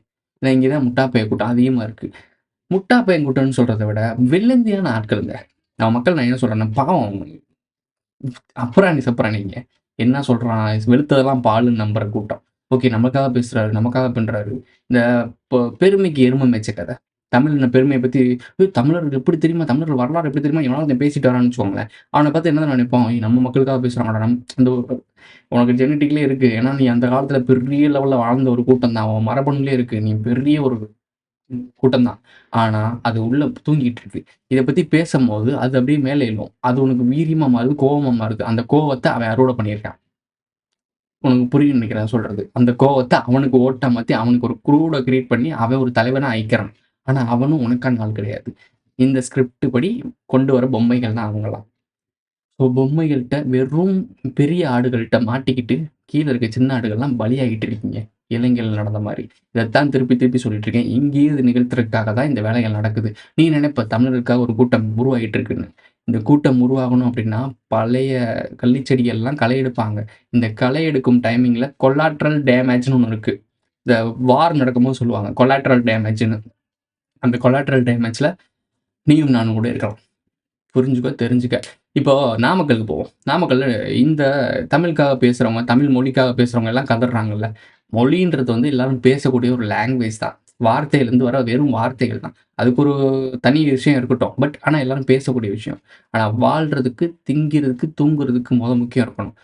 இல்லை இங்கே தான் முட்டாப்பைய கூட்டம் அதிகமாக இருக்குது. முட்டாப்பையன் கூட்டம்னு சொல்கிறத விட வெள்ளந்தியான ஆட்களுங்க நம்ம மக்கள். நான் என்ன சொல்கிறேன்னா, பாவம் அப்புறாணி சப்புறாணிங்க என்ன சொல்கிறான், வெளுத்ததெல்லாம் பாலுன்னு நம்புற கூட்டம். ஓகே, நமக்காக பேசுகிறாரு, நமக்காக பண்ணுறாரு. இந்த பெருமைக்கு எருமை மேய்ச்ச கதை, தமிழின பெருமையை பத்தி, தமிழர்கள் எப்படி தெரியுமா? தமிழர்கள் வரலாறு எப்படி தெரியுமா? எவனாவது ஒருத்தன் பேசிட்டு வரான்னு வச்சுக்கோங்களேன். அவன பார்த்து என்ன நினைப்போம்? நம்ம மக்களுக்காக பேசுறாங்கடா. அந்த உனக்கு ஜெனடிக்லயே இருக்கு. ஏன்னா, நீ அந்த காலத்துல பெரிய லெவல்ல வாழ்ந்த ஒரு கூட்டம் தான். உன் மரபணுலயே இருக்கு. நீ பெரிய ஒரு கூட்டம் தான். ஆனா, அது உள்ள தூங்கிட்டு இருக்கு. இத பத்தி பேசம்போது, அது அப்படியே மேலே எழும். அது உனக்கு வீரியமா மாறுது, கோவமா மாறுது. அந்த கோவத்த அவன் அறுவடை பண்ணியிருக்கான். உனக்கு புரியும்னு நினைக்கிறேன் சொல்றது. அந்த கோவத்த அவனுக்கு ஓட்டா மாத்தி, அவனுக்கு ஒரு குரூட கிரியேட் பண்ணி, அவன் ஒரு தலைவனா ஆயிக்கிறான். ஆனா, அவனும் உனக்கான ஆள் கிடையாது. இந்த ஸ்கிரிப்ட் படி கொண்டு வர பொம்மைகள் தான் அவங்கலாம். ஸோ பொம்மைகள்ட்ட வெறும் பெரிய ஆடுகள்ட்ட மாட்டிக்கிட்டு, கீழ இருக்க சின்ன ஆடுகள்லாம் பலியாகிட்டு இருக்கீங்க. இலங்கையில நடந்த மாரி. இதத்தான் திருப்பி திருப்பி சொல்லிட்டு இருக்கேன். இங்கேயே இது நிகழ்த்துறதுக்காக தான் இந்த வேலைகள் நடக்குது. நீ நினைப்ப தமிழருக்காக ஒரு கூட்டம் உருவாகிட்டு இருக்குன்னு. இந்த கூட்டம் உருவாகணும் அப்படின்னா, பழைய கள்ளிச்செடிகள்லாம் களை எடுப்பாங்க. இந்த களை எடுக்கும் டைமிங்ல கொலாட்ரல் டேமேஜ்ன்னு ஒண்ணு இருக்கு. இந்த வார் நடக்கும்போது சொல்லுவாங்க. கொலாட்ரல் டேமேஜ்ன்னு. அந்த கொலாட்ரல் டேமேஜ்ல நீயும் நானும் கூட இருக்கலாம். புரிஞ்சுக்க, தெரிஞ்சுக்க. இப்போ நாமக்கலுக்கு போவோம். நாமக்கல்ல இந்த தமிழுக்காக பேசுறவங்க, தமிழ் மொழிக்காக பேசுறவங்க எல்லாம் கதர்றாங்கல்ல. மொழின்றது வந்து எல்லாரும் பேசக்கூடிய ஒரு லாங்குவேஜ் தான். வார்த்தையிலேருந்து வர வெறும் வார்த்தைகள் தான். அதுக்கு ஒரு தனி விஷயம் இருக்கட்டும். பட் ஆனா எல்லாரும் பேசக்கூடிய விஷயம். ஆனா வாழ்றதுக்கு, திங்கிறதுக்கு, தூங்குறதுக்கு முக்கியம் இருக்கணும்.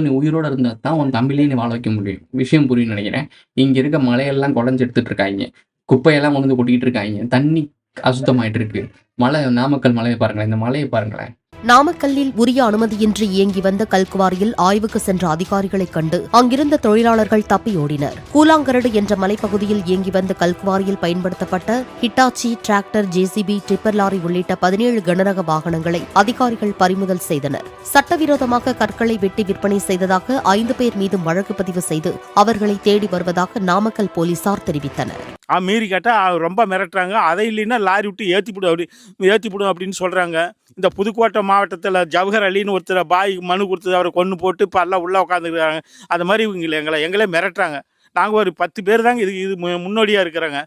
நீ உயிரோட இருந்தா தான் உன் தமிழையே நீ வாழ வைக்க முடியும். விஷயம் புரியும்னு நினைக்கிறேன். இங்க இருக்க மலையெல்லாம் குடஞ்சு எடுத்துட்டு இருக்காய்ங்க. குப்பையெல்லாம் கொண்டு வந்து கொட்டிக்கிட்டு இருக்காய்ங்க. தண்ணி அசுத்தமாயிட்டு இருக்கு. மலை நாமக்கல் மலையை பாருங்களேன். இந்த மலையை பாருங்களேன். நாமக்கல்லில் உரிய அனுமதியின்றி இயங்கி வந்த கல்குவாரியில் ஆய்வுக்கு சென்ற அதிகாரிகளைக் கண்டு அங்கிருந்த தொழிலாளர்கள் தப்பியோடினர். கூலாங்கரடு என்ற மலைப்பகுதியில் இயங்கி வந்த கல்குவாரியில் பயன்படுத்தப்பட்ட Hitachi tractor, JCB, tipper lorry உள்ளிட்ட 17 கனரக வாகனங்களை அதிகாரிகள் பறிமுதல் செய்தனர். சட்டவிரோதமாக கற்களை வெட்டி விற்பனை செய்ததாக 5 பேர் மீதும் வழக்கு பதிவு செய்து அவர்களை தேடி வருவதாக நாமக்கல் போலீசார் தெரிவித்தனர். மீறி கேட்டால் ரொம்ப மிரட்டுறாங்க. அதை இல்லைன்னா லாரி விட்டு ஏற்றிவிடும் அப்படின்னு சொல்கிறாங்க. இந்த புதுக்கோட்டை மாவட்டத்தில் ஜவஹர் அலின்னு ஒருத்தர் பாய் மனு கொடுத்தது, அவரை கொன்று போட்டு இப்போ எல்லாம் உள்ளே உட்காந்துருக்காங்க. அது மாதிரி இவங்க எங்களே மிரட்டுறாங்க. நாங்கள் ஒரு 10 பேர் தாங்க இது முன்னோடியாக இருக்கிறாங்க.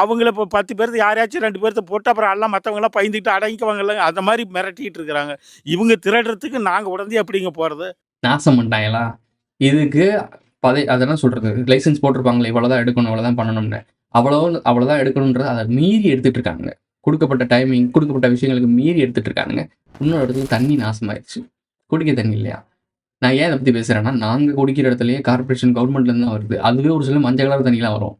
அவங்கள இப்போ 10 பேர்த்து யாரையாச்சும் 2 பேர்த்த போட்டு அப்புறம் எல்லாம் மற்றவங்களாம் பயந்துக்கிட்டு அடங்கிக்குவாங்கல்ல, அந்த மாதிரி மிரட்டிக்கிட்டு இருக்கிறாங்க. இவங்க திருடுறதுக்கு நாங்கள் உடனே எப்படிங்க போகிறது? நாசம் பண்ணிட்டாங்களா? இதுக்கு அதெல்லாம் சொல்றது. லைசன்ஸ் போட்டிருப்பாங்களே, இவ்வளோதான் எடுக்கணும், இவ்வளோதான் பண்ணணும்னு. அவ்வளோதான் எடுக்கணுன்றது அதை மீறி எடுத்துட்டு இருக்காங்க. கொடுக்கப்பட்ட டைமிங், கொடுக்கப்பட்ட விஷயங்களுக்கு மீறி எடுத்துட்டு இருக்கானுங்க. இன்னொரு இடத்துல தண்ணி நாசமாயிருச்சு. குடிக்க தண்ணி இல்லையா? நான் ஏன் இதை பற்றி பேசுகிறேன்னா, நாங்கள் குடிக்கிற இடத்துலையே கார்பரேஷன் கவர்மெண்ட்லேருந்து தான் வருது. அதுவே ஒரு சில மஞ்சள் கலர் தண்ணிலாம் வரும்.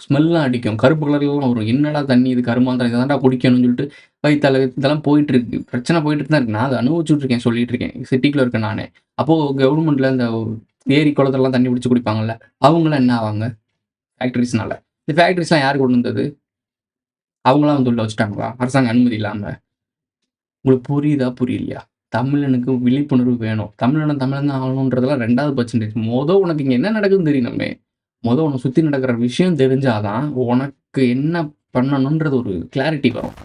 ஸ்மெல்லாம் அடிக்கும். கருப்பு கலர்லாம் வரும். என்னடா தண்ணி இது, கருமாந்திரம், இதை தான்டா குடிக்கணும்னு சொல்லிட்டு வயிற்றால இதெல்லாம் போயிட்டு இருக்கு. பிரச்சனை போயிட்டு தான் இருக்கு. நான் அதை அனுபவிச்சுட்டு இருக்கேன், சொல்லிட்டு இருக்கேன். சிட்டிக்குள்ள இருக்கேன் நானே. அப்போது கவர்மெண்ட்ல இந்த ஏரி குளத்துலலாம் தண்ணி பிடிச்சி குடிப்பாங்கல்ல, அவங்களாம் என்ன ஆவாங்க? ஃபேக்ட்ரிஸ்னால. இந்த ஃபேக்ட்ரிஸ்லாம் யார் கொண்டு வந்தது? அவங்களாம் வந்து உள்ள வச்சுட்டாங்களா அரசாங்க அனுமதி இல்லாம? உங்களுக்கு புரியுதா, புரியலையா? தமிழனுக்கு விழிப்புணர்வு வேணும். தமிழன் தான் ஆகணுன்றதெல்லாம் 2வது பர்சன்டேஜ். உனக்கு இங்கே என்ன நடக்குதுன்னு தெரியணுமே. உனக்கு சுற்றி நடக்கிற விஷயம் தெரிஞ்சாதான் உனக்கு என்ன பண்ணணுன்றது ஒரு கிளாரிட்டி வரும்.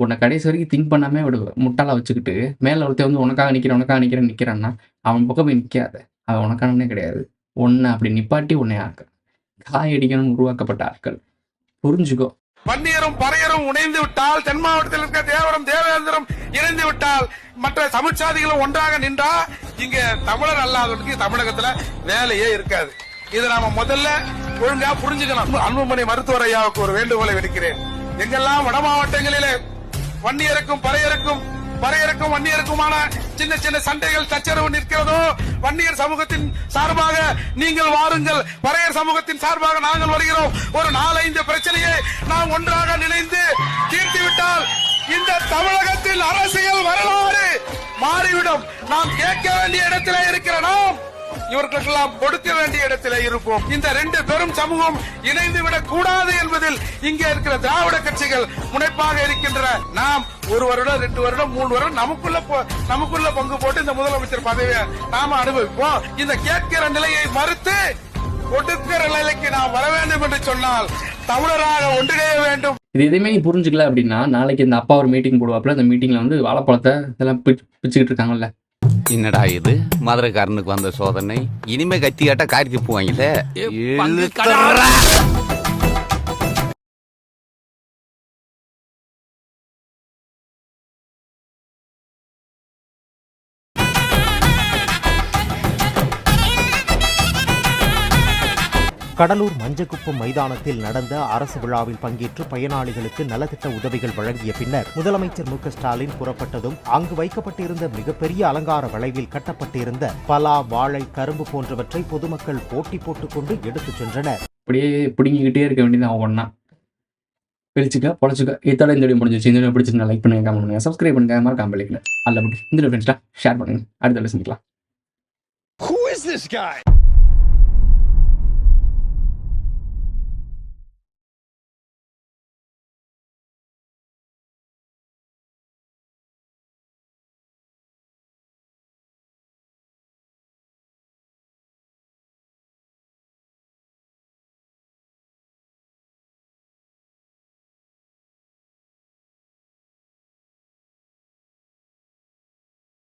உன்னை கடைசி வரைக்கும் திங்க் பண்ணாமே முட்டாளா வச்சுக்கிட்டு மேலே ஒருத்தர் வந்து உனக்காக நிற்கிறேன்னு நிற்கிறான்னா அவன் பக்கம் போய் நிற்காத. அவன் உனக்கானே கிடையாது. உன்னை அப்படி நிப்பாட்டி உன்னை காயடிக்கணும்னு உருவாக்கப்பட்ட ஆட்கள். புரிஞ்சுக்கோ. வன்னியரும் பறையரும் இணைந்து விட்டால், தென் மாவட்டத்தில் இருக்க தேவரும் தேவேந்திரம் இணைந்து விட்டால், மற்ற தமிழ்ச்சாதிகளும் ஒன்றாக நின்றா இங்க தமிழர் அல்லாதவனுக்கு தமிழகத்துல வேலையே இருக்காது. இதை நாம முதல்ல ஒழுங்கா புரிஞ்சுக்கணும். அன்புமணி மருத்துவர் ஐயாவுக்கு ஒரு வேண்டுகோளை விடுக்கிறேன். எங்கெல்லாம் வட மாவட்டங்களிலே வன்னியருக்கும் வன்னியருக்குமான சின்ன சின்ன சண்டைகள், சச்சரவு நிற்கிறதோ, வன்னியர் சமூகத்தின் சார்பாக நீங்கள் வாருங்கள், பறையர் சமூகத்தின் சார்பாக நாங்கள் வருகிறோம். ஒரு 4-5 பிரச்சனையை நாம் ஒன்றாக நினைந்து தீர்த்துவிட்டால் இந்த தமிழகத்தில் அரசியல் வரலாறு மாறிவிடும். நாம் கேட்க வேண்டிய இடத்திலே இருக்கிற நாம் இவர்களுக்கெல்லாம் கொடுக்க வேண்டிய இடத்திலே இருப்போம். இந்த 2 பெரும் சமூகம் இணைந்து விடக் கூடாது என்பதில் இங்கே இருக்கிற திராவிட கட்சிகள் முனைப்பாக இருக்கின்றன. நாம் 1 வருடம், 2 வருடம், 3 வருடம் நமக்குள்ள பங்கு போட்டு இந்த முதலமைச்சர் பதவியை நாம அனுபவிப்போம். இந்த கேட்கிற நிலையை மறுத்து கொடுக்கிற நிலைக்கு நாம் வர வேண்டும் என்று சொன்னால் தமிழராக ஒன்றிணைய வேண்டும். இது எதையுமே நீ புரிஞ்சுக்கல அப்படின்னா, நாளைக்கு இந்த அப்பா ஒரு மீட்டிங் போடுவாப்புல. அந்த மீட்டிங்ல வந்து வாழைப்பழத்தை இதெல்லாம் பிச்சுக்கிட்டு இருக்காங்கல்ல. என்னடா இது மதுரைக்காரனுக்கு வந்த சோதனை? இனிமே கத்தி காட்டா காரி திப்புவாங்கல்ல. கடலூர் மஞ்சக்குப்பம் மைதானத்தில் நடந்த அரசு விழாவில் பங்கேற்று பயனாளிகளுக்கு நலத்திட்ட உதவிகள் வழங்கிய பின்னர் முதலமைச்சர் மு க ஸ்டாலின் புறப்பட்டதும் அங்கு வைக்கப்பட்டிருந்த மிகப்பெரிய அலங்கார வளைவில் கட்டப்பட்டிருந்த பலா, வாழை, கரும்பு போன்றவற்றை பொதுமக்கள் போட்டி போட்டுக்கொண்டு எடுத்துச் சென்றனர். அப்படியே பிடுங்கிக்கிட்டே இருக்க வேண்டியது ஒவ்வொன்றா. பிரிச்சுக்க பொழைச்சுக்க. இதோட இந்த வீடியோ முடிஞ்சிச்சு. இந்த வீடியோ பிடிச்சிருந்தா லைக் பண்ணுங்க, கமெண்ட் பண்ணுங்க, சப்ஸ்கிரைப் பண்ணுங்க, மறக்காம பெல் ஐகானை அல்ல அப்படி இந்த ஃப்ரெண்ட்ஸ்லாம் ஷேர் பண்ணுங்க. அடுத்த வீடியோல சந்திக்கலாம். Who is this guy?